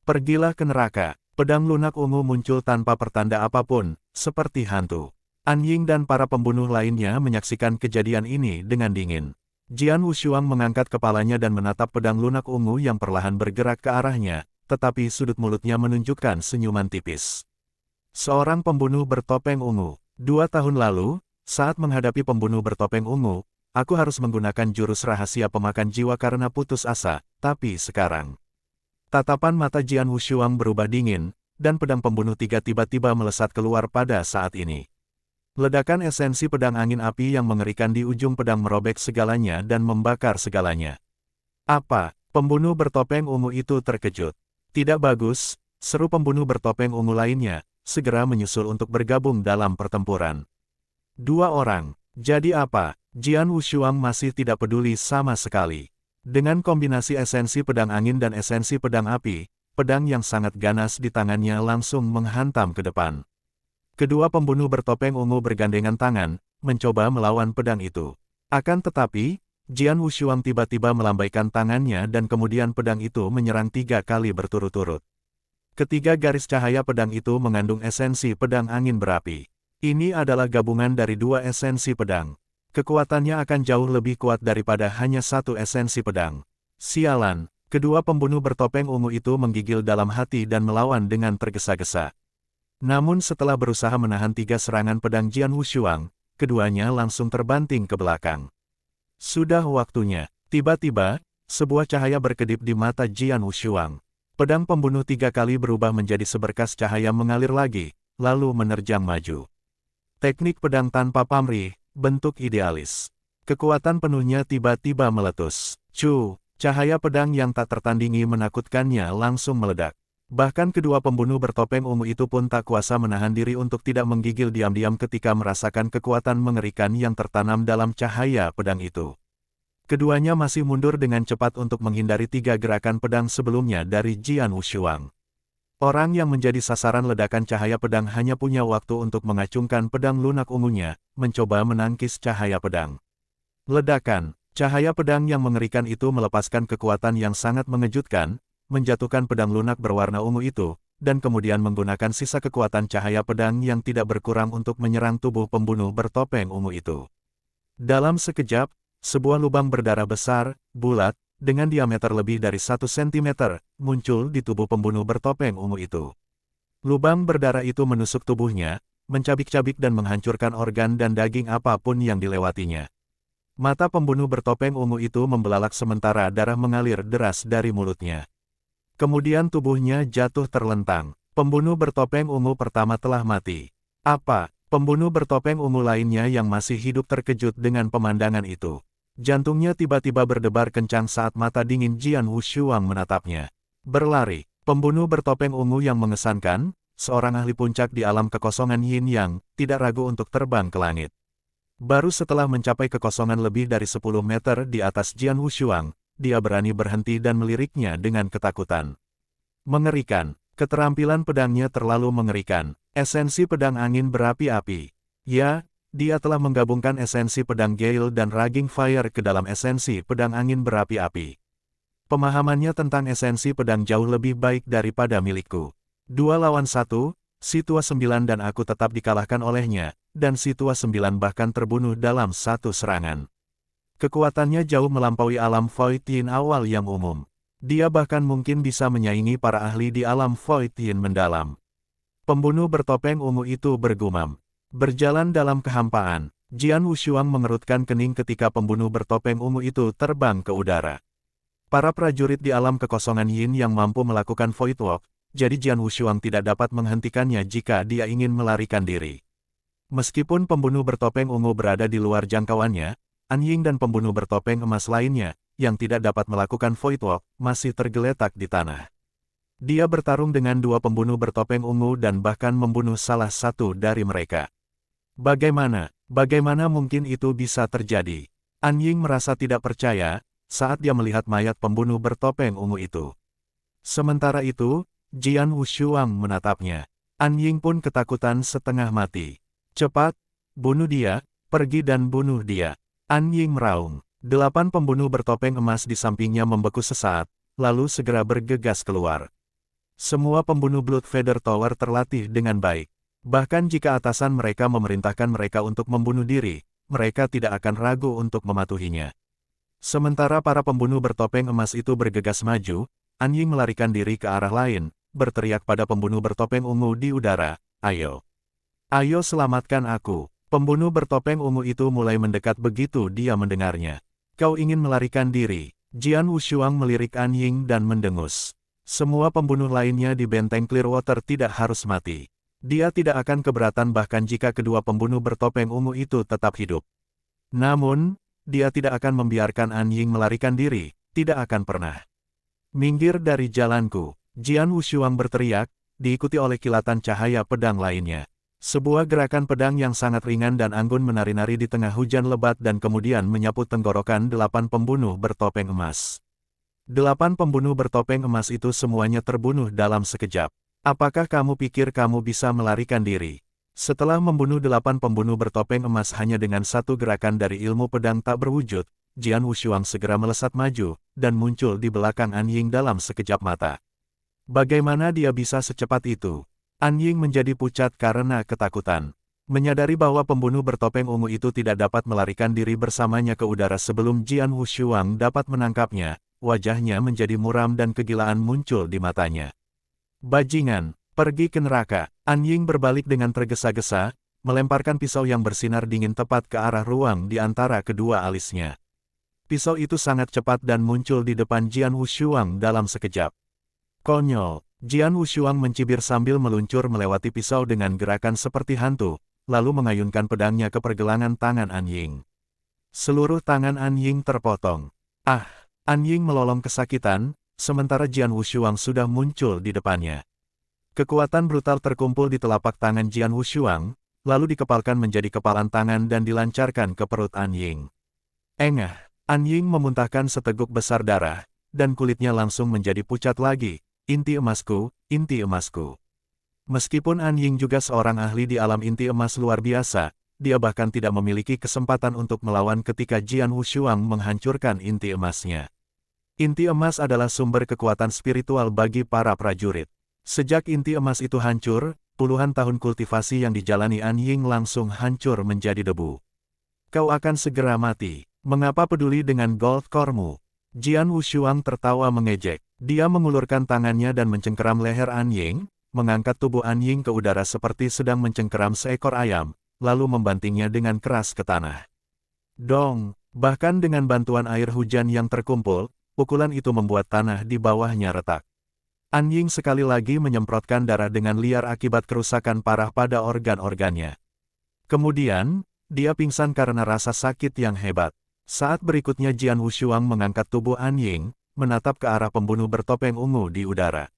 Pergilah ke neraka. Pedang lunak ungu muncul tanpa pertanda apapun, seperti hantu. An Ying dan para pembunuh lainnya menyaksikan kejadian ini dengan dingin. Jian Wushuang mengangkat kepalanya dan menatap pedang lunak ungu yang perlahan bergerak ke arahnya, tetapi sudut mulutnya menunjukkan senyuman tipis. Seorang pembunuh bertopeng ungu. 2 tahun lalu, saat menghadapi pembunuh bertopeng ungu, aku harus menggunakan jurus rahasia pemakan jiwa karena putus asa, tapi sekarang. Tatapan mata Jian Wushuang berubah dingin, dan pedang pembunuh tiga tiba-tiba melesat keluar pada saat ini. Ledakan esensi pedang angin api yang mengerikan di ujung pedang merobek segalanya dan membakar segalanya. Apa? Pembunuh bertopeng ungu itu terkejut. Tidak bagus, seru pembunuh bertopeng ungu lainnya, segera menyusul untuk bergabung dalam pertempuran. 2 orang. Jadi apa? Jian Wushuang masih tidak peduli sama sekali. Dengan kombinasi esensi pedang angin dan esensi pedang api, pedang yang sangat ganas di tangannya langsung menghantam ke depan. Kedua pembunuh bertopeng ungu bergandengan tangan, mencoba melawan pedang itu. Akan tetapi, Jian Wushuang tiba-tiba melambaikan tangannya dan kemudian pedang itu menyerang 3 kali berturut-turut. Ketiga garis cahaya pedang itu mengandung esensi pedang angin berapi. Ini adalah gabungan dari 2 esensi pedang. Kekuatannya akan jauh lebih kuat daripada hanya 1 esensi pedang. Sialan, kedua pembunuh bertopeng ungu itu menggigil dalam hati dan melawan dengan tergesa-gesa. Namun setelah berusaha menahan 3 serangan pedang Jian Wushuang, keduanya langsung terbanting ke belakang. Sudah waktunya. Tiba-tiba, sebuah cahaya berkedip di mata Jian Wushuang. Pedang pembunuh 3 kali berubah menjadi seberkas cahaya mengalir lagi, lalu menerjang maju. Teknik pedang tanpa pamrih, bentuk idealis. Kekuatan penuhnya tiba-tiba meletus. Cahaya pedang yang tak tertandingi menakutkannya langsung meledak. Bahkan kedua pembunuh bertopeng ungu itu pun tak kuasa menahan diri untuk tidak menggigil diam-diam ketika merasakan kekuatan mengerikan yang tertanam dalam cahaya pedang itu. Keduanya masih mundur dengan cepat untuk menghindari 3 gerakan pedang sebelumnya dari Jian Wushuang. Orang yang menjadi sasaran ledakan cahaya pedang hanya punya waktu untuk mengacungkan pedang lunak ungunya, mencoba menangkis cahaya pedang. Ledakan, cahaya pedang yang mengerikan itu melepaskan kekuatan yang sangat mengejutkan, menjatuhkan pedang lunak berwarna ungu itu, dan kemudian menggunakan sisa kekuatan cahaya pedang yang tidak berkurang untuk menyerang tubuh pembunuh bertopeng ungu itu. Dalam sekejap, sebuah lubang berdarah besar, bulat, dengan diameter lebih dari 1 cm, muncul di tubuh pembunuh bertopeng ungu itu. Lubang berdarah itu menusuk tubuhnya, mencabik-cabik dan menghancurkan organ dan daging apapun yang dilewatinya. Mata pembunuh bertopeng ungu itu membelalak sementara darah mengalir deras dari mulutnya. Kemudian tubuhnya jatuh terlentang. Pembunuh bertopeng ungu pertama telah mati. Apa? Pembunuh bertopeng ungu lainnya yang masih hidup terkejut dengan pemandangan itu. Jantungnya tiba-tiba berdebar kencang saat mata dingin Jian Wushuang menatapnya. Berlari, pembunuh bertopeng ungu yang mengesankan, seorang ahli puncak di alam kekosongan Yin Yang, tidak ragu untuk terbang ke langit. Baru setelah mencapai kekosongan lebih dari 10 meter di atas Jian Wushuang, dia berani berhenti dan meliriknya dengan ketakutan. Mengerikan, keterampilan pedangnya terlalu mengerikan, esensi pedang angin berapi-api. Ya, dia telah menggabungkan esensi pedang Gale dan Raging Fire ke dalam esensi pedang angin berapi-api. Pemahamannya tentang esensi pedang jauh lebih baik daripada milikku. 2 lawan 1, si tua 9 dan aku tetap dikalahkan olehnya, dan si tua 9 bahkan terbunuh dalam 1 serangan. Kekuatannya jauh melampaui alam Void Yin awal yang umum. Dia bahkan mungkin bisa menyaingi para ahli di alam Void Yin mendalam. Pembunuh bertopeng ungu itu bergumam. Berjalan dalam kehampaan, Jian Wushuang mengerutkan kening ketika pembunuh bertopeng ungu itu terbang ke udara. Para prajurit di alam kekosongan Yin yang mampu melakukan Void Walk, jadi Jian Wushuang tidak dapat menghentikannya jika dia ingin melarikan diri. Meskipun pembunuh bertopeng ungu berada di luar jangkauannya, An Ying dan pembunuh bertopeng emas lainnya, yang tidak dapat melakukan Void Walk, masih tergeletak di tanah. Dia bertarung dengan 2 pembunuh bertopeng ungu dan bahkan membunuh salah satu dari mereka. Bagaimana mungkin itu bisa terjadi? An Ying merasa tidak percaya, saat dia melihat mayat pembunuh bertopeng ungu itu. Sementara itu, Jian Wushuang menatapnya. An Ying pun ketakutan setengah mati. Cepat, bunuh dia, pergi dan bunuh dia. An Ying meraung. 8 pembunuh bertopeng emas di sampingnya membeku sesaat, lalu segera bergegas keluar. Semua pembunuh Blood Feather Tower terlatih dengan baik. Bahkan jika atasan mereka memerintahkan mereka untuk membunuh diri, mereka tidak akan ragu untuk mematuhinya. Sementara para pembunuh bertopeng emas itu bergegas maju, An Ying melarikan diri ke arah lain, berteriak pada pembunuh bertopeng ungu di udara, "Ayo! Ayo selamatkan aku!" Pembunuh bertopeng ungu itu mulai mendekat begitu dia mendengarnya. "Kau ingin melarikan diri?" Jian Wushuang melirik An Ying dan mendengus. Semua pembunuh lainnya di benteng Clearwater tidak harus mati. Dia tidak akan keberatan bahkan jika kedua pembunuh bertopeng ungu itu tetap hidup. Namun, dia tidak akan membiarkan An Ying melarikan diri, tidak akan pernah. "Minggir dari jalanku!" Jian Wushuang berteriak, diikuti oleh kilatan cahaya pedang lainnya. Sebuah gerakan pedang yang sangat ringan dan anggun menari-nari di tengah hujan lebat dan kemudian menyapu tenggorokan 8 pembunuh bertopeng emas. 8 pembunuh bertopeng emas itu semuanya terbunuh dalam sekejap. "Apakah kamu pikir kamu bisa melarikan diri?" Setelah membunuh 8 pembunuh bertopeng emas hanya dengan satu gerakan dari ilmu pedang tak berwujud, Jian Wushuang segera melesat maju, dan muncul di belakang An Ying dalam sekejap mata. Bagaimana dia bisa secepat itu? An Ying menjadi pucat karena ketakutan. Menyadari bahwa pembunuh bertopeng ungu itu tidak dapat melarikan diri bersamanya ke udara sebelum Jian Wushuang dapat menangkapnya, wajahnya menjadi muram dan kegilaan muncul di matanya. "Bajingan, pergi ke neraka!" An Ying berbalik dengan tergesa-gesa, melemparkan pisau yang bersinar dingin tepat ke arah ruang di antara kedua alisnya. Pisau itu sangat cepat dan muncul di depan Jian Wushuang dalam sekejap. "Konyol!" Jian Wushuang mencibir sambil meluncur melewati pisau dengan gerakan seperti hantu, lalu mengayunkan pedangnya ke pergelangan tangan An Ying. Seluruh tangan An Ying terpotong. "Ah!" An Ying melolong kesakitan, sementara Jian Wushuang sudah muncul di depannya. Kekuatan brutal terkumpul di telapak tangan Jian Wushuang, lalu dikepalkan menjadi kepalan tangan dan dilancarkan ke perut An Ying. Engah! An Ying memuntahkan seteguk besar darah, dan kulitnya langsung menjadi pucat lagi. "Inti emasku, inti emasku." Meskipun An Ying juga seorang ahli di alam inti emas luar biasa, dia bahkan tidak memiliki kesempatan untuk melawan ketika Jian Wushuang menghancurkan inti emasnya. Inti emas adalah sumber kekuatan spiritual bagi para prajurit. Sejak inti emas itu hancur, puluhan tahun kultivasi yang dijalani An Ying langsung hancur menjadi debu. "Kau akan segera mati. Mengapa peduli dengan gold core-mu?" Jian Wushuang tertawa mengejek. Dia mengulurkan tangannya dan mencengkeram leher An Ying, mengangkat tubuh An Ying ke udara seperti sedang mencengkeram seekor ayam, lalu membantingnya dengan keras ke tanah. Dong! Bahkan dengan bantuan air hujan yang terkumpul, pukulan itu membuat tanah di bawahnya retak. An Ying sekali lagi menyemprotkan darah dengan liar akibat kerusakan parah pada organ-organnya. Kemudian, dia pingsan karena rasa sakit yang hebat. Saat berikutnya Jian Wushuang mengangkat tubuh An Ying, menatap ke arah pembunuh bertopeng ungu di udara.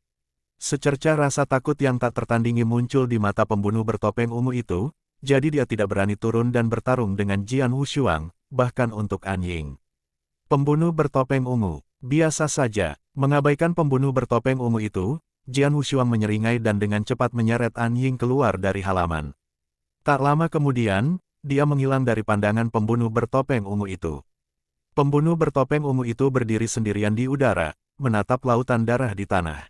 Secerca rasa takut yang tak tertandingi muncul di mata pembunuh bertopeng ungu itu, jadi dia tidak berani turun dan bertarung dengan Jian Wushuang, bahkan untuk An Ying. Pembunuh bertopeng ungu, biasa saja. Mengabaikan pembunuh bertopeng ungu itu, Jian Wushuang menyeringai dan dengan cepat menyeret An Ying keluar dari halaman. Tak lama kemudian, dia menghilang dari pandangan pembunuh bertopeng ungu itu. Pembunuh bertopeng ungu itu berdiri sendirian di udara, menatap lautan darah di tanah.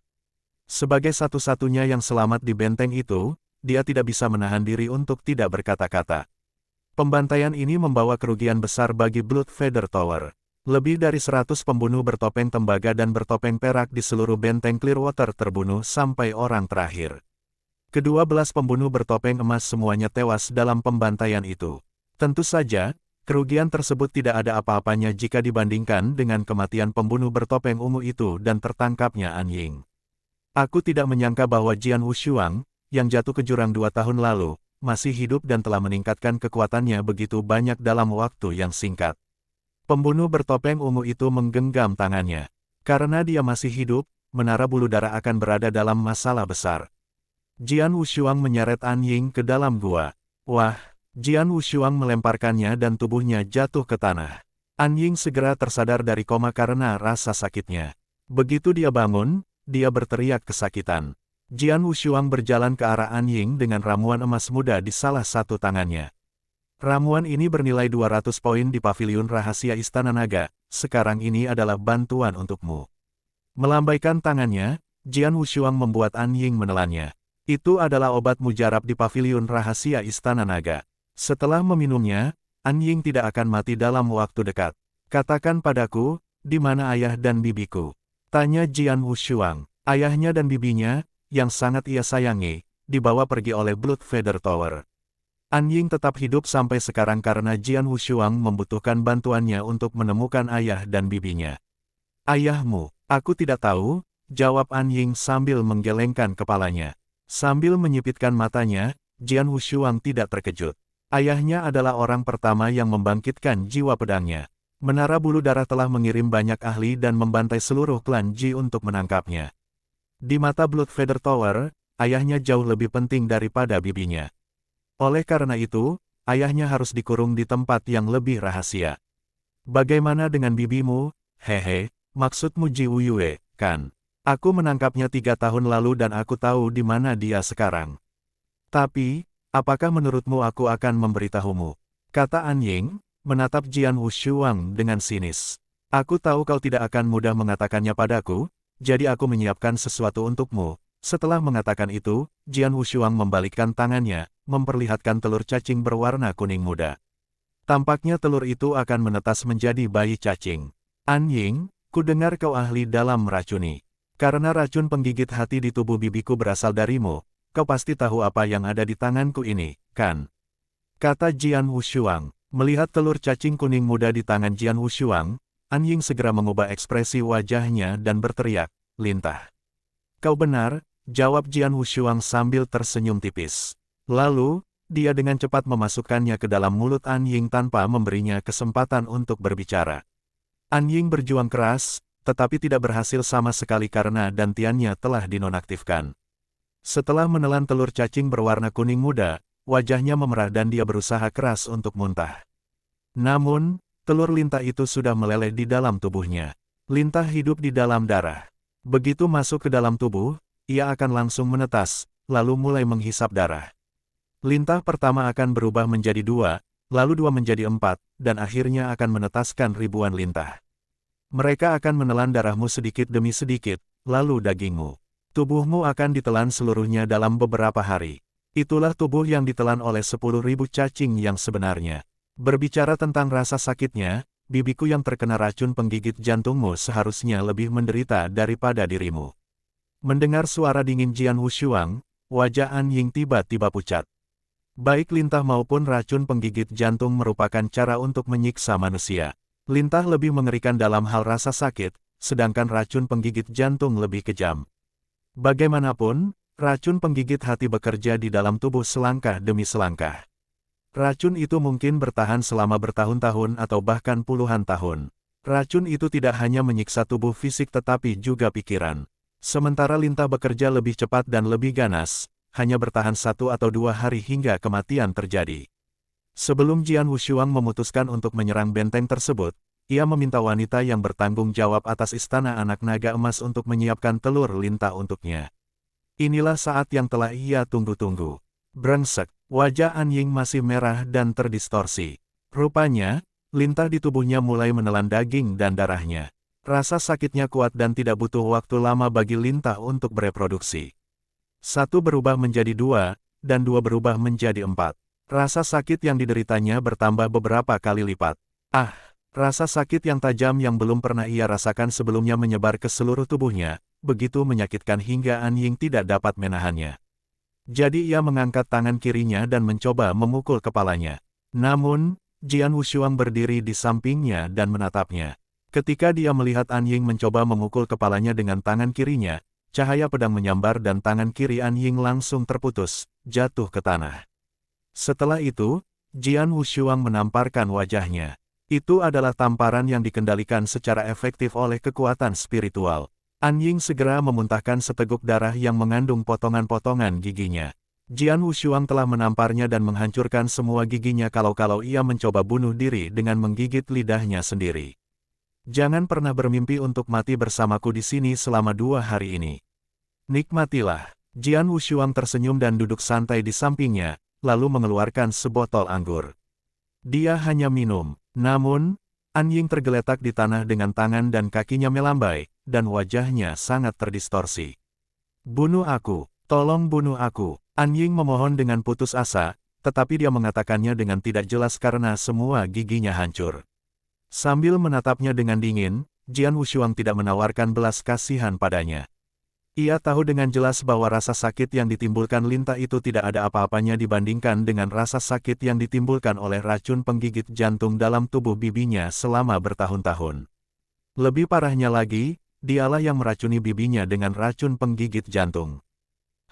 Sebagai satu-satunya yang selamat di benteng itu, dia tidak bisa menahan diri untuk tidak berkata-kata. Pembantaian ini membawa kerugian besar bagi Blood Feather Tower. Lebih dari 100 pembunuh bertopeng tembaga dan bertopeng perak di seluruh benteng Clearwater terbunuh sampai orang terakhir. Ke-12 pembunuh bertopeng emas semuanya tewas dalam pembantaian itu. Tentu saja, kerugian tersebut tidak ada apa-apanya jika dibandingkan dengan kematian pembunuh bertopeng ungu itu dan tertangkapnya An Ying. "Aku tidak menyangka bahwa Jian Wushuang, yang jatuh ke jurang 2 tahun lalu, masih hidup dan telah meningkatkan kekuatannya begitu banyak dalam waktu yang singkat." Pembunuh bertopeng ungu itu menggenggam tangannya. Karena dia masih hidup, menara bulu darah akan berada dalam masalah besar. Jian Wushuang menyeret An Ying ke dalam gua. Wah! Jian Wushuang melemparkannya dan tubuhnya jatuh ke tanah. An Ying segera tersadar dari koma karena rasa sakitnya. Begitu dia bangun, dia berteriak kesakitan. Jian Wushuang berjalan ke arah An Ying dengan ramuan emas muda di salah satu tangannya. Ramuan ini bernilai 200 poin di paviliun rahasia Istana Naga, sekarang ini adalah bantuan untukmu. Melambaikan tangannya, Jian Wushuang membuat An Ying menelannya. Itu adalah obat mujarab di paviliun rahasia Istana Naga. Setelah meminumnya, An Ying tidak akan mati dalam waktu dekat. Katakan padaku, di mana ayah dan bibiku? Tanya Jian Wushuang. Ayahnya dan bibinya, yang sangat ia sayangi, dibawa pergi oleh Blood Feather Tower. An Ying tetap hidup sampai sekarang karena Jian Wushuang membutuhkan bantuannya untuk menemukan ayah dan bibinya. Ayahmu, aku tidak tahu, jawab An Ying sambil menggelengkan kepalanya. Sambil menyipitkan matanya, Jian Wushuang tidak terkejut. Ayahnya adalah orang pertama yang membangkitkan jiwa pedangnya. Menara Bulu Darah telah mengirim banyak ahli dan membantai seluruh klan Ji untuk menangkapnya. Di mata Blood Feather Tower, ayahnya jauh lebih penting daripada bibinya. Oleh karena itu, ayahnya harus dikurung di tempat yang lebih rahasia. Bagaimana dengan bibimu? Hehe, maksudmu Ji Wuyue, kan? Aku menangkapnya 3 tahun lalu dan aku tahu di mana dia sekarang. Tapi, apakah menurutmu aku akan memberitahumu? Kata An Ying, menatap Jian Wushuang dengan sinis. Aku tahu kau tidak akan mudah mengatakannya padaku, jadi aku menyiapkan sesuatu untukmu. Setelah mengatakan itu, Jian Wushuang membalikkan tangannya, memperlihatkan telur cacing berwarna kuning muda. Tampaknya telur itu akan menetas menjadi bayi cacing. An Ying, ku dengar kau ahli dalam meracuni. Karena racun penggigit hati di tubuh bibiku berasal darimu, kau pasti tahu apa yang ada di tanganku ini, kan? Kata Jian Wushuang. Melihat telur cacing kuning muda di tangan Jian Wushuang, An Ying segera mengubah ekspresi wajahnya dan berteriak, lintah. Kau benar, jawab Jian Wushuang sambil tersenyum tipis. Lalu, dia dengan cepat memasukkannya ke dalam mulut An Ying tanpa memberinya kesempatan untuk berbicara. An Ying berjuang keras, tetapi tidak berhasil sama sekali karena dantiannya telah dinonaktifkan. Setelah menelan telur cacing berwarna kuning muda, wajahnya memerah dan dia berusaha keras untuk muntah. Namun, telur lintah itu sudah meleleh di dalam tubuhnya. Lintah hidup di dalam darah. Begitu masuk ke dalam tubuh, ia akan langsung menetas, lalu mulai menghisap darah. Lintah pertama akan berubah menjadi 2, lalu 2 menjadi 4, dan akhirnya akan menetaskan ribuan lintah. Mereka akan menelan darahmu sedikit demi sedikit, lalu dagingmu. Tubuhmu akan ditelan seluruhnya dalam beberapa hari. Itulah tubuh yang ditelan oleh 10.000 cacing yang sebenarnya. Berbicara tentang rasa sakitnya, bibiku yang terkena racun penggigit jantungmu seharusnya lebih menderita daripada dirimu. Mendengar suara dingin Jian Wushuang, wajah An Ying tiba-tiba pucat. Baik lintah maupun racun penggigit jantung merupakan cara untuk menyiksa manusia. Lintah lebih mengerikan dalam hal rasa sakit, sedangkan racun penggigit jantung lebih kejam. Bagaimanapun, racun penggigit hati bekerja di dalam tubuh selangkah demi selangkah. Racun itu mungkin bertahan selama bertahun-tahun atau bahkan puluhan tahun. Racun itu tidak hanya menyiksa tubuh fisik tetapi juga pikiran. Sementara lintah bekerja lebih cepat dan lebih ganas, hanya bertahan 1 atau 2 hari hingga kematian terjadi. Sebelum Jian Wushuang memutuskan untuk menyerang benteng tersebut, ia meminta wanita yang bertanggung jawab atas Istana Anak Naga Emas untuk menyiapkan telur lintah untuknya. Inilah saat yang telah ia tunggu-tunggu. Brengsek, wajah An Ying masih merah dan terdistorsi. Rupanya, lintah di tubuhnya mulai menelan daging dan darahnya. Rasa sakitnya kuat dan tidak butuh waktu lama bagi lintah untuk bereproduksi. 1 berubah menjadi 2, dan 2 berubah menjadi 4. Rasa sakit yang dideritanya bertambah beberapa kali lipat. Rasa sakit yang tajam yang belum pernah ia rasakan sebelumnya menyebar ke seluruh tubuhnya, begitu menyakitkan hingga An Ying tidak dapat menahannya. Jadi ia mengangkat tangan kirinya dan mencoba memukul kepalanya. Namun, Jian Wushuang berdiri di sampingnya dan menatapnya. Ketika dia melihat An Ying mencoba memukul kepalanya dengan tangan kirinya, cahaya pedang menyambar dan tangan kiri An Ying langsung terputus, jatuh ke tanah. Setelah itu, Jian Wushuang menamparkan wajahnya. Itu adalah tamparan yang dikendalikan secara efektif oleh kekuatan spiritual. An Ying segera memuntahkan seteguk darah yang mengandung potongan-potongan giginya. Jian Wushuang telah menamparnya dan menghancurkan semua giginya kalau-kalau ia mencoba bunuh diri dengan menggigit lidahnya sendiri. Jangan pernah bermimpi untuk mati bersamaku di sini selama 2 hari ini. Nikmatilah. Jian Wushuang tersenyum dan duduk santai di sampingnya, lalu mengeluarkan sebotol anggur. Dia hanya minum. Namun, Anying tergeletak di tanah dengan tangan dan kakinya melambai, dan wajahnya sangat terdistorsi. Bunuh aku, tolong bunuh aku. Anying memohon dengan putus asa, tetapi dia mengatakannya dengan tidak jelas karena semua giginya hancur. Sambil menatapnya dengan dingin, Jian Wushuang tidak menawarkan belas kasihan padanya. Ia tahu dengan jelas bahwa rasa sakit yang ditimbulkan lintah itu tidak ada apa-apanya dibandingkan dengan rasa sakit yang ditimbulkan oleh racun penggigit jantung dalam tubuh bibinya selama bertahun-tahun. Lebih parahnya lagi, dialah yang meracuni bibinya dengan racun penggigit jantung.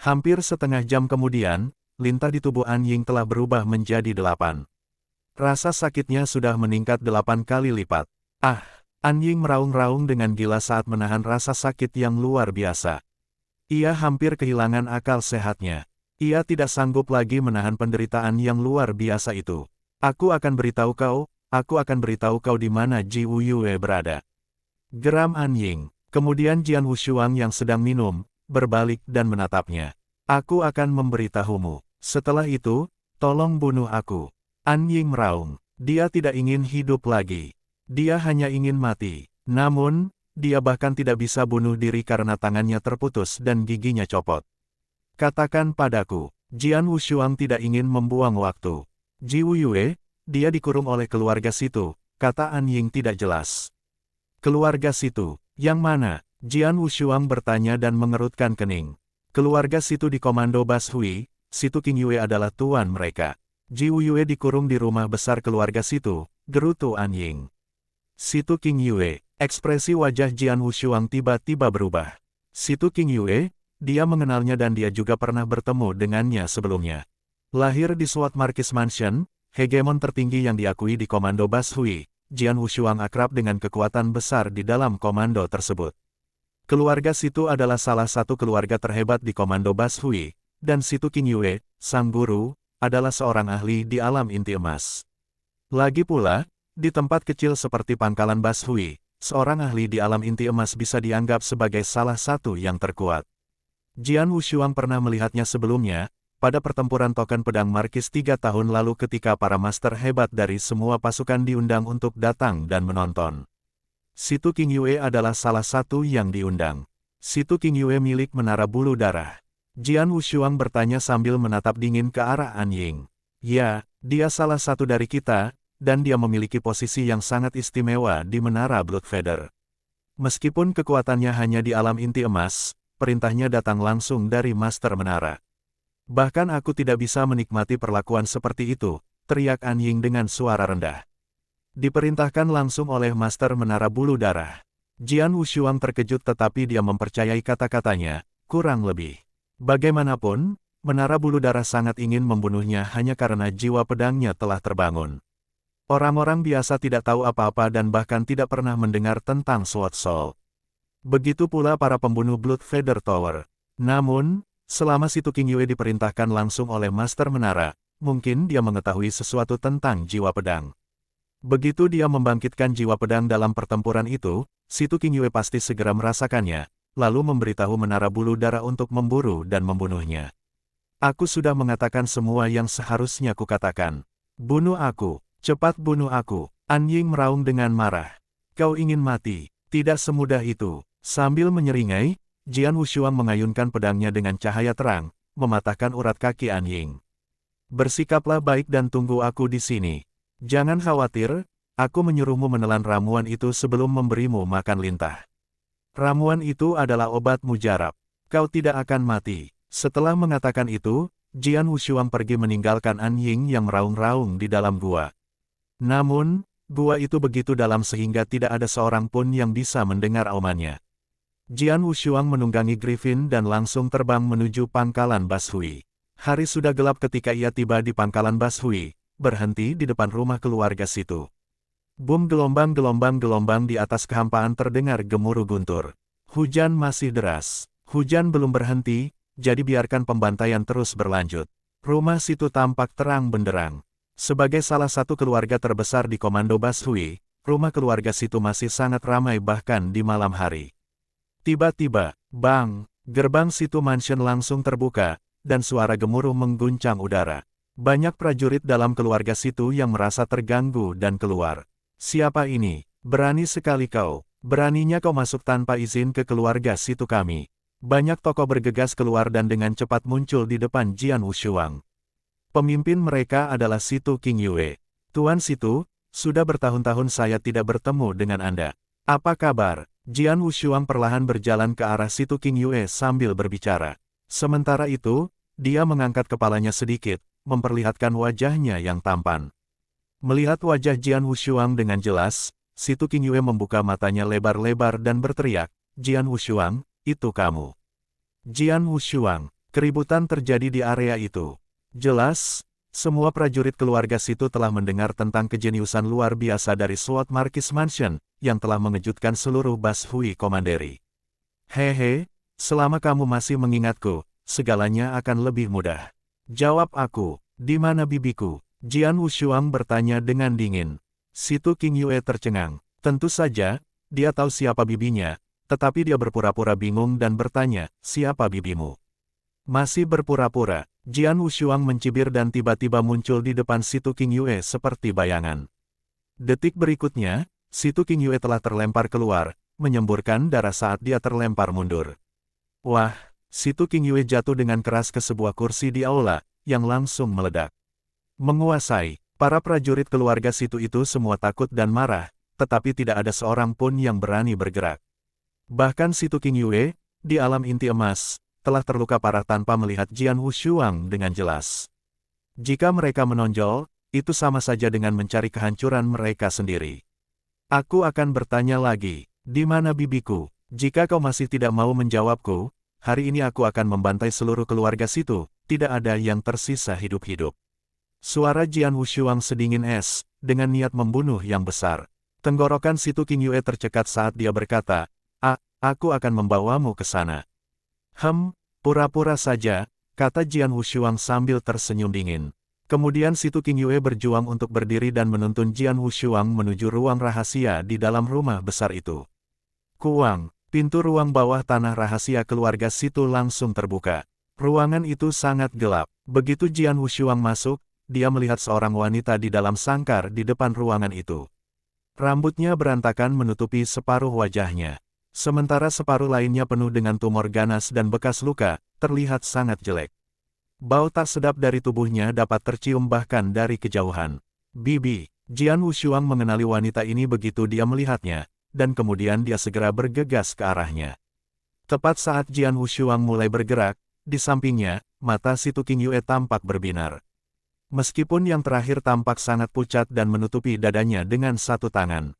Hampir setengah jam kemudian, lintah di tubuh Anying telah berubah menjadi 8. Rasa sakitnya sudah meningkat 8 kali lipat. Ah! Anying meraung-raung dengan gila saat menahan rasa sakit yang luar biasa. Ia hampir kehilangan akal sehatnya. Ia tidak sanggup lagi menahan penderitaan yang luar biasa itu. Aku akan beritahu kau di mana Ji Wuyue berada. Geram Anying. Kemudian Jian Wushuang yang sedang minum, berbalik dan menatapnya. Aku akan memberitahumu. Setelah itu, tolong bunuh aku. Anying meraung. Dia tidak ingin hidup lagi. Dia hanya ingin mati. Namun, dia bahkan tidak bisa bunuh diri karena tangannya terputus dan giginya copot. Katakan padaku, Jian Wushuang tidak ingin membuang waktu. Ji Wuyue, dia dikurung oleh keluarga situ, kata Anying tidak jelas. Keluarga situ, yang mana? Jian Wushuang bertanya dan mengerutkan kening. Keluarga situ di Komando Bashui, Situ King Yue adalah tuan mereka. Ji Wuyue dikurung di rumah besar keluarga situ, gerutu Anying. Situ King Yue. Ekspresi wajah Jian Wushuang tiba-tiba berubah. Situ King Yue, dia mengenalnya dan dia juga pernah bertemu dengannya sebelumnya. Lahir di Sword Marquis Mansion, hegemon tertinggi yang diakui di Komando Bashui, Jian Wushuang akrab dengan kekuatan besar di dalam komando tersebut. Keluarga Situ adalah salah satu keluarga terhebat di Komando Bashui, dan Situ King Yue, sang guru, adalah seorang ahli di alam inti emas. Lagi pula, di tempat kecil seperti pangkalan Bashui, seorang ahli di alam inti emas bisa dianggap sebagai salah satu yang terkuat. Jian Wushuang pernah melihatnya sebelumnya, pada pertempuran token pedang Markis 3 tahun lalu ketika para master hebat dari semua pasukan diundang untuk datang dan menonton. Situ King Yue adalah salah satu yang diundang. Situ King Yue milik Menara Bulu Darah. Jian Wushuang bertanya sambil menatap dingin ke arah Anying. Ya, dia salah satu dari kita, dan dia memiliki posisi yang sangat istimewa di Menara Bloodfeather. Meskipun kekuatannya hanya di alam inti emas, perintahnya datang langsung dari Master Menara. Bahkan aku tidak bisa menikmati perlakuan seperti itu, teriak Anying dengan suara rendah. Diperintahkan langsung oleh Master Menara Bulu Darah. Jian Wushuang terkejut tetapi dia mempercayai kata-katanya, kurang lebih. Bagaimanapun, Menara Bulu Darah sangat ingin membunuhnya hanya karena jiwa pedangnya telah terbangun. Orang-orang biasa tidak tahu apa-apa dan bahkan tidak pernah mendengar tentang Sword Soul. Begitu pula para pembunuh Bloodfeather Tower. Namun, selama Situ King Yue diperintahkan langsung oleh Master Menara, mungkin dia mengetahui sesuatu tentang jiwa pedang. Begitu dia membangkitkan jiwa pedang dalam pertempuran itu, Situ King Yue pasti segera merasakannya, lalu memberitahu Menara Bulu Darah untuk memburu dan membunuhnya. Aku sudah mengatakan semua yang seharusnya kukatakan. Bunuh aku. Cepat bunuh aku. Anying meraung dengan marah. Kau ingin mati. Tidak semudah itu. Sambil menyeringai, Jian Wushuang mengayunkan pedangnya dengan cahaya terang, mematahkan urat kaki Anying. Bersikaplah baik dan tunggu aku di sini. Jangan khawatir, aku menyuruhmu menelan ramuan itu sebelum memberimu makan lintah. Ramuan itu adalah obat mujarab. Kau tidak akan mati. Setelah mengatakan itu, Jian Wushuang pergi meninggalkan Anying yang meraung-raung di dalam gua. Namun, gua itu begitu dalam sehingga tidak ada seorang pun yang bisa mendengar aumannya. Jian Wushuang menunggangi Griffin dan langsung terbang menuju pangkalan Bashui. Hari sudah gelap ketika ia tiba di pangkalan Bashui, berhenti di depan rumah keluarga Situ. Bum gelombang di atas kehampaan terdengar gemuruh guntur. Hujan masih deras. Hujan belum berhenti, jadi biarkan pembantaian terus berlanjut. Rumah Situ tampak terang benderang. Sebagai salah satu keluarga terbesar di Komando Bashui, rumah keluarga Situ masih sangat ramai bahkan di malam hari. Tiba-tiba, bang, gerbang Situ Mansion langsung terbuka, dan suara gemuruh mengguncang udara. Banyak prajurit dalam keluarga situ yang merasa terganggu dan keluar. Siapa ini? Berani sekali kau. Beraninya kau masuk tanpa izin ke keluarga situ kami. Banyak tokoh bergegas keluar dan dengan cepat muncul di depan Jian Wushuang. Pemimpin mereka adalah Situ King Yue. Tuan Situ, sudah bertahun-tahun saya tidak bertemu dengan Anda. Apa kabar? Jian Wushuang perlahan berjalan ke arah Situ King Yue sambil berbicara. Sementara itu, dia mengangkat kepalanya sedikit, memperlihatkan wajahnya yang tampan. Melihat wajah Jian Wushuang dengan jelas, Situ King Yue membuka matanya lebar-lebar dan berteriak, Jian Wushuang, itu kamu. Jian Wushuang, keributan terjadi di area itu. Jelas, semua prajurit keluarga situ telah mendengar tentang kejeniusan luar biasa dari Sword Marquis Mansion, yang telah mengejutkan seluruh Bashui Commandery. Hehe, selama kamu masih mengingatku, segalanya akan lebih mudah. Jawab aku, di mana bibiku? Jian Wushuang bertanya dengan dingin. Situ King Yue tercengang. Tentu saja, dia tahu siapa bibinya, tetapi dia berpura-pura bingung dan bertanya, siapa bibimu? Masih berpura-pura, Jian Wushuang mencibir dan tiba-tiba muncul di depan Situ King Yue seperti bayangan. Detik berikutnya, Situ King Yue telah terlempar keluar, menyemburkan darah saat dia terlempar mundur. Wah, Situ King Yue jatuh dengan keras ke sebuah kursi di aula, yang langsung meledak. Menguasai, para prajurit keluarga Situ itu semua takut dan marah, tetapi tidak ada seorang pun yang berani bergerak. Bahkan Situ King Yue, di alam inti emas, telah terluka parah tanpa melihat Jian Wushuang dengan jelas. Jika mereka menonjol, itu sama saja dengan mencari kehancuran mereka sendiri. Aku akan bertanya lagi, di mana bibiku? Jika kau masih tidak mau menjawabku, hari ini aku akan membantai seluruh keluarga Situ, tidak ada yang tersisa hidup-hidup. Suara Jian Wushuang sedingin es, dengan niat membunuh yang besar. Tenggorokan Situ King Yue tercekat saat dia berkata, aku akan membawamu ke sana. Pura-pura saja, kata Jian Wushuang sambil tersenyum dingin. Kemudian Situ King Yue berjuang untuk berdiri dan menuntun Jian Wushuang menuju ruang rahasia di dalam rumah besar itu. Kuang, pintu ruang bawah tanah rahasia keluarga Situ langsung terbuka. Ruangan itu sangat gelap. Begitu Jian Wushuang masuk, dia melihat seorang wanita di dalam sangkar di depan ruangan itu. Rambutnya berantakan menutupi separuh wajahnya. Sementara separuh lainnya penuh dengan tumor ganas dan bekas luka, terlihat sangat jelek. Bau tak sedap dari tubuhnya dapat tercium bahkan dari kejauhan. Bibi, Jian Wushuang mengenali wanita ini begitu dia melihatnya, dan kemudian dia segera bergegas ke arahnya. Tepat saat Jian Wushuang mulai bergerak, di sampingnya, mata Situ King Yue tampak berbinar. Meskipun yang terakhir tampak sangat pucat dan menutupi dadanya dengan satu tangan.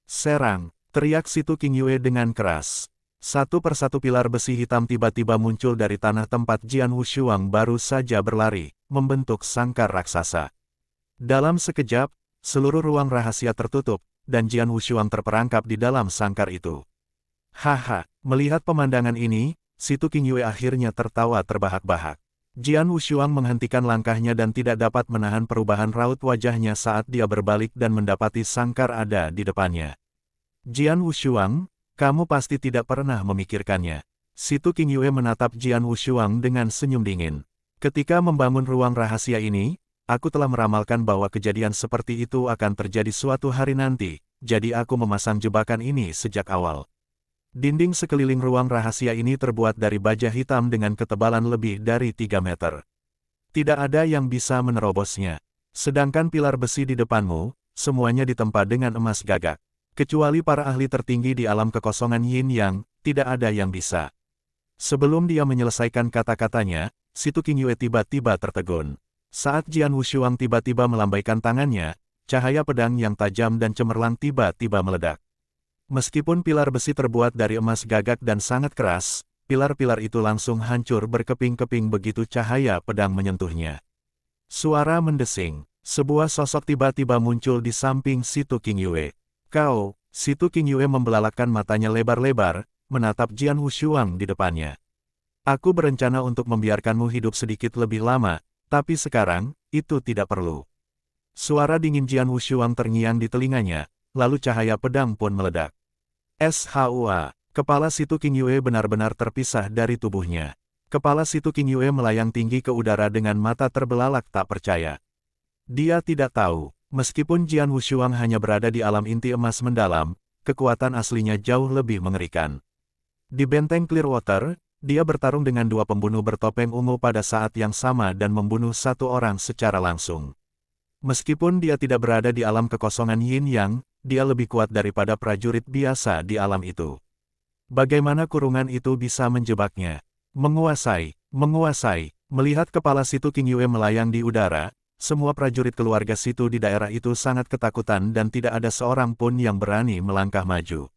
Serang, teriak Situ King Yue dengan keras. Satu persatu pilar besi hitam tiba-tiba muncul dari tanah tempat Jian Wushuang baru saja berlari, membentuk sangkar raksasa. Dalam sekejap, seluruh ruang rahasia tertutup, dan Jian Wushuang terperangkap di dalam sangkar itu. Haha, melihat pemandangan ini, Situ King Yue akhirnya tertawa terbahak-bahak. Jian Wushuang menghentikan langkahnya dan tidak dapat menahan perubahan raut wajahnya saat dia berbalik dan mendapati sangkar ada di depannya. Jian Wushuang, kamu pasti tidak pernah memikirkannya. Situ King Yue menatap Jian Wushuang dengan senyum dingin. Ketika membangun ruang rahasia ini, aku telah meramalkan bahwa kejadian seperti itu akan terjadi suatu hari nanti, jadi aku memasang jebakan ini sejak awal. Dinding sekeliling ruang rahasia ini terbuat dari baja hitam dengan ketebalan lebih dari 3 meter. Tidak ada yang bisa menerobosnya. Sedangkan pilar besi di depanmu, semuanya ditempa dengan emas gagak. Kecuali para ahli tertinggi di alam kekosongan Yin Yang, tidak ada yang bisa. Sebelum dia menyelesaikan kata-katanya, Situ King Yue tiba-tiba tertegun. Saat Jian Wushuang tiba-tiba melambaikan tangannya, cahaya pedang yang tajam dan cemerlang tiba-tiba meledak. Meskipun pilar besi terbuat dari emas gagak dan sangat keras, pilar-pilar itu langsung hancur berkeping-keping begitu cahaya pedang menyentuhnya. Suara mendesing, sebuah sosok tiba-tiba muncul di samping Situ King Yue. Kau, Situ King Yue membelalakan matanya lebar-lebar, menatap Jian Wushuang di depannya. Aku berencana untuk membiarkanmu hidup sedikit lebih lama, tapi sekarang, itu tidak perlu. Suara dingin Jian Wushuang terngiang di telinganya, lalu cahaya pedang pun meledak. SHUA, kepala Situ King Yue benar-benar terpisah dari tubuhnya. Kepala Situ King Yue melayang tinggi ke udara dengan mata terbelalak tak percaya. Dia tidak tahu, meskipun Jian Wushuang hanya berada di alam inti emas mendalam, kekuatan aslinya jauh lebih mengerikan. Di benteng Clearwater, dia bertarung dengan dua pembunuh bertopeng ungu pada saat yang sama dan membunuh satu orang secara langsung. Meskipun dia tidak berada di alam kekosongan Yin Yang, dia lebih kuat daripada prajurit biasa di alam itu. Bagaimana kurungan itu bisa menjebaknya? Menguasai, melihat kepala Situ King Yue melayang di udara, semua prajurit keluarga Situ di daerah itu sangat ketakutan dan tidak ada seorang pun yang berani melangkah maju.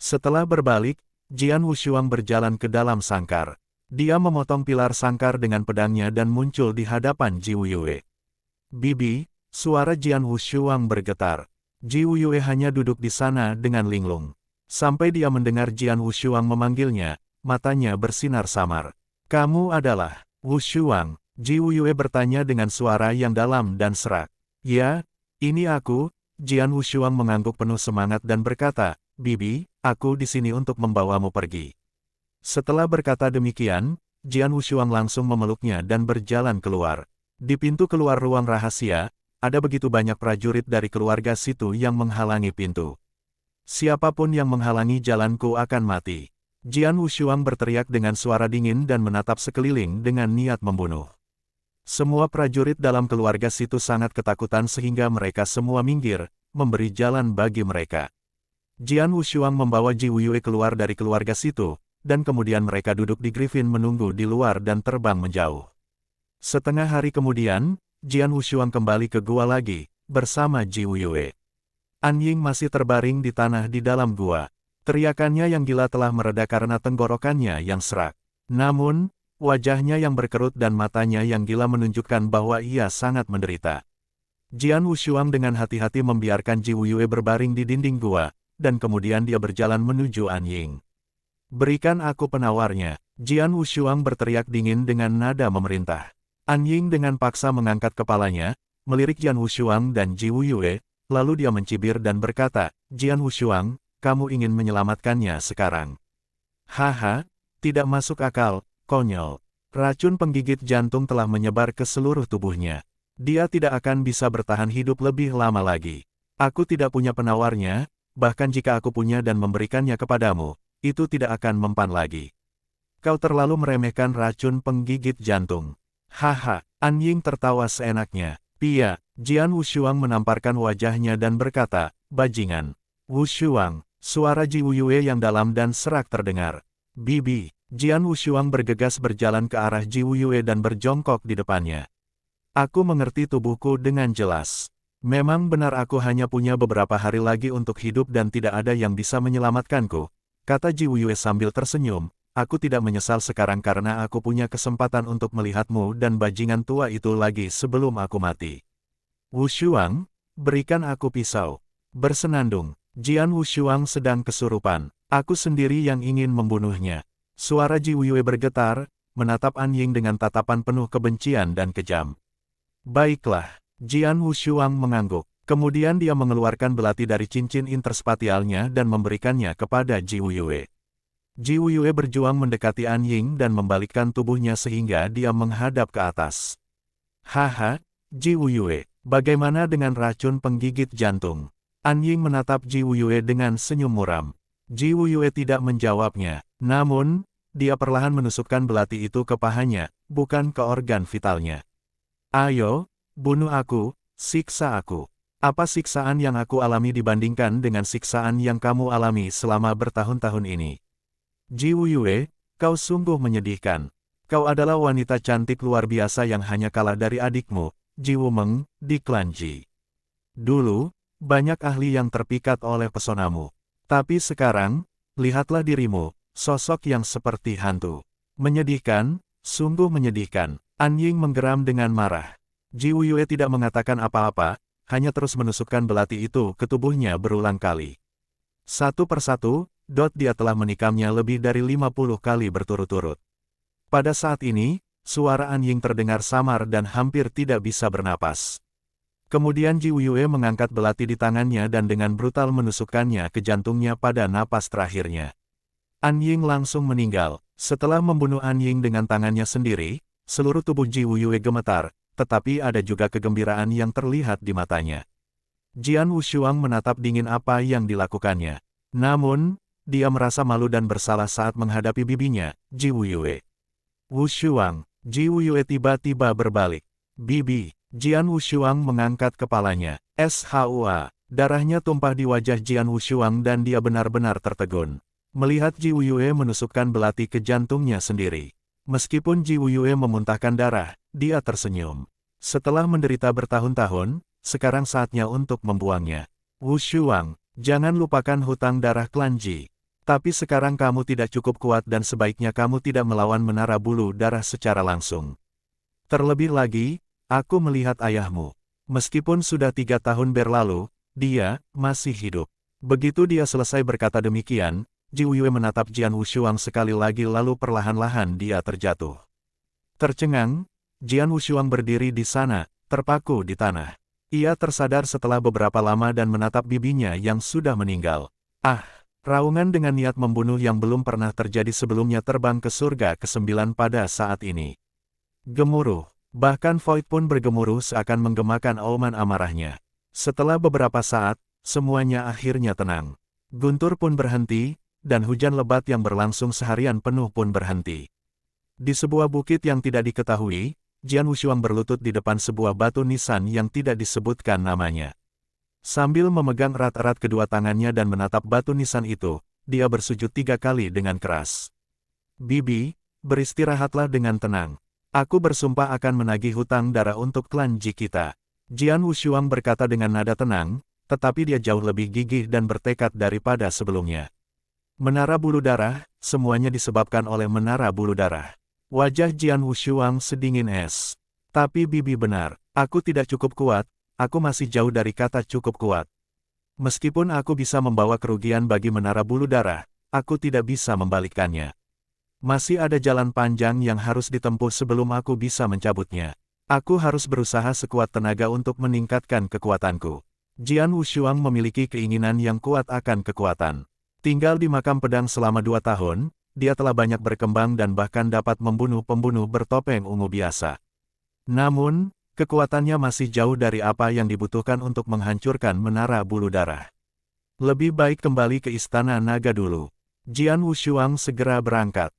Setelah berbalik, Jian Wushuang berjalan ke dalam sangkar. Dia memotong pilar sangkar dengan pedangnya dan muncul di hadapan Ji Wuyue. "Bibi," suara Jian Wushuang bergetar. Ji Wuyue hanya duduk di sana dengan linglung. Sampai dia mendengar Jian Wushuang memanggilnya, matanya bersinar samar. "Kamu adalah Wushuang?" Ji Wuyue bertanya dengan suara yang dalam dan serak. "Ya, ini aku." Jian Wushuang mengangguk penuh semangat dan berkata, "Bibi, aku di sini untuk membawamu pergi." Setelah berkata demikian, Jian Wushuang langsung memeluknya dan berjalan keluar. Di pintu keluar ruang rahasia, ada begitu banyak prajurit dari keluarga Situ yang menghalangi pintu. "Siapapun yang menghalangi jalanku akan mati." Jian Wushuang berteriak dengan suara dingin dan menatap sekeliling dengan niat membunuh. Semua prajurit dalam keluarga Situ sangat ketakutan sehingga mereka semua minggir, memberi jalan bagi mereka. Jian Wushuang membawa Ji Wuyue keluar dari keluarga Situ, dan kemudian mereka duduk di Griffin menunggu di luar dan terbang menjauh. Setengah hari kemudian, Jian Wushuang kembali ke gua lagi, bersama Ji Wuyue. An Ying masih terbaring di tanah di dalam gua. Teriakannya yang gila telah mereda karena tenggorokannya yang serak. Namun, wajahnya yang berkerut dan matanya yang gila menunjukkan bahwa ia sangat menderita. Jian Wushuang dengan hati-hati membiarkan Ji Wuyue berbaring di dinding gua, dan kemudian dia berjalan menuju An Ying. "Berikan aku penawarnya," Jian Wushuang berteriak dingin dengan nada memerintah. An Ying dengan paksa mengangkat kepalanya, melirik Jian Wushuang dan Ji Wuyue, lalu dia mencibir dan berkata, "Jian Wushuang, kamu ingin menyelamatkannya sekarang?" "Haha, tidak masuk akal, konyol." Racun penggigit jantung telah menyebar ke seluruh tubuhnya. Dia tidak akan bisa bertahan hidup lebih lama lagi. "Aku tidak punya penawarnya, bahkan jika aku punya dan memberikannya kepadamu, itu tidak akan mempan lagi. Kau terlalu meremehkan racun penggigit jantung." "Haha," An Ying tertawa seenaknya. "Pia." Jian Wushuang menamparkan wajahnya dan berkata, "Bajingan." "Wushuang." Suara Ji Wuyue yang dalam dan serak terdengar. "Bibi." Jian Wushuang bergegas berjalan ke arah Ji Wuyue dan berjongkok di depannya. "Aku mengerti tubuhku dengan jelas. Memang benar aku hanya punya beberapa hari lagi untuk hidup dan tidak ada yang bisa menyelamatkanku," kata Ji Wuyue sambil tersenyum. "Aku tidak menyesal sekarang karena aku punya kesempatan untuk melihatmu dan bajingan tua itu lagi sebelum aku mati." "Wushuang, berikan aku pisau." Bersenandung. Jian Wushuang sedang kesurupan. "Aku sendiri yang ingin membunuhnya." Suara Ji Wuyue bergetar, menatap An Ying dengan tatapan penuh kebencian dan kejam. "Baiklah." Jian Wushuang mengangguk. Kemudian dia mengeluarkan belati dari cincin interspatialnya dan memberikannya kepada Ji Wuyue. Ji Wuyue berjuang mendekati An Ying dan membalikkan tubuhnya sehingga dia menghadap ke atas. "Haha, Ji Wuyue, bagaimana dengan racun penggigit jantung?" An Ying menatap Ji Wuyue dengan senyum muram. Ji Wuyue tidak menjawabnya, namun, dia perlahan menusukkan belati itu ke pahanya, bukan ke organ vitalnya. "Ayo, bunuh aku, siksa aku. Apa siksaan yang aku alami dibandingkan dengan siksaan yang kamu alami selama bertahun-tahun ini? Ji Wuyue, kau sungguh menyedihkan. Kau adalah wanita cantik luar biasa yang hanya kalah dari adikmu, Ji Wumeng, di klan Ji. Dulu, banyak ahli yang terpikat oleh pesonamu. Tapi sekarang, lihatlah dirimu, sosok yang seperti hantu. Menyedihkan, sungguh menyedihkan." An Ying menggeram dengan marah. Ji Wuyue tidak mengatakan apa-apa, hanya terus menusukkan belati itu ke tubuhnya berulang kali. Satu persatu, dia telah menikamnya lebih dari 50 kali berturut-turut. Pada saat ini, suara An Ying terdengar samar dan hampir tidak bisa bernapas. Kemudian Ji Wuyue mengangkat belati di tangannya dan dengan brutal menusukkannya ke jantungnya pada napas terakhirnya. An Ying langsung meninggal. Setelah membunuh An Ying dengan tangannya sendiri, seluruh tubuh Ji Wuyue gemetar, tetapi ada juga kegembiraan yang terlihat di matanya. Jian Wushuang menatap dingin apa yang dilakukannya. Namun, dia merasa malu dan bersalah saat menghadapi bibinya, Ji Wuyue. Wushuang, Ji Wuyue tiba-tiba berbalik. Bibi, Jian Wushuang mengangkat kepalanya. SHUA, darahnya tumpah di wajah Jian Wushuang dan dia benar-benar tertegun. Melihat Ji Wuyue menusukkan belati ke jantungnya sendiri. Meskipun Ji Wuyue memuntahkan darah, dia tersenyum. Setelah menderita bertahun-tahun, sekarang saatnya untuk membuangnya. Wushuang, jangan lupakan hutang darah klan Ji. Tapi sekarang kamu tidak cukup kuat dan sebaiknya kamu tidak melawan menara bulu darah secara langsung. Terlebih lagi, aku melihat ayahmu. Meskipun sudah 3 tahun berlalu, dia masih hidup. Begitu dia selesai berkata demikian, Ji Wuyue menatap Jian Wushuang sekali lagi lalu perlahan-lahan dia terjatuh. Tercengang, Jian Wushuang berdiri di sana, terpaku di tanah. Ia tersadar setelah beberapa lama dan menatap bibinya yang sudah meninggal. Raungan dengan niat membunuh yang belum pernah terjadi sebelumnya terbang ke surga ke-9 pada saat ini. Gemuruh, bahkan Void pun bergemuruh seakan menggemakan auman amarahnya. Setelah beberapa saat, semuanya akhirnya tenang. Guntur pun berhenti, dan hujan lebat yang berlangsung seharian penuh pun berhenti. Di sebuah bukit yang tidak diketahui, Jian Wushuang berlutut di depan sebuah batu nisan yang tidak disebutkan namanya. Sambil memegang erat-erat kedua tangannya dan menatap batu nisan itu, dia bersujud 3 kali dengan keras. Bibi, beristirahatlah dengan tenang. Aku bersumpah akan menagih hutang darah untuk klan Ji kita. Jian Wushuang berkata dengan nada tenang, tetapi dia jauh lebih gigih dan bertekad daripada sebelumnya. Menara bulu darah, semuanya disebabkan oleh menara bulu darah. Wajah Jian Wushuang sedingin es. Tapi bibi benar, aku tidak cukup kuat, aku masih jauh dari kata cukup kuat. Meskipun aku bisa membawa kerugian bagi menara bulu darah, aku tidak bisa membalikkannya. Masih ada jalan panjang yang harus ditempuh sebelum aku bisa mencabutnya. Aku harus berusaha sekuat tenaga untuk meningkatkan kekuatanku. Jian Wushuang memiliki keinginan yang kuat akan kekuatan. Tinggal di makam pedang selama 2 tahun, dia telah banyak berkembang dan bahkan dapat membunuh pembunuh bertopeng ungu biasa. Namun, kekuatannya masih jauh dari apa yang dibutuhkan untuk menghancurkan menara bulu darah. Lebih baik kembali ke Istana Naga dulu. Jian Wushuang segera berangkat.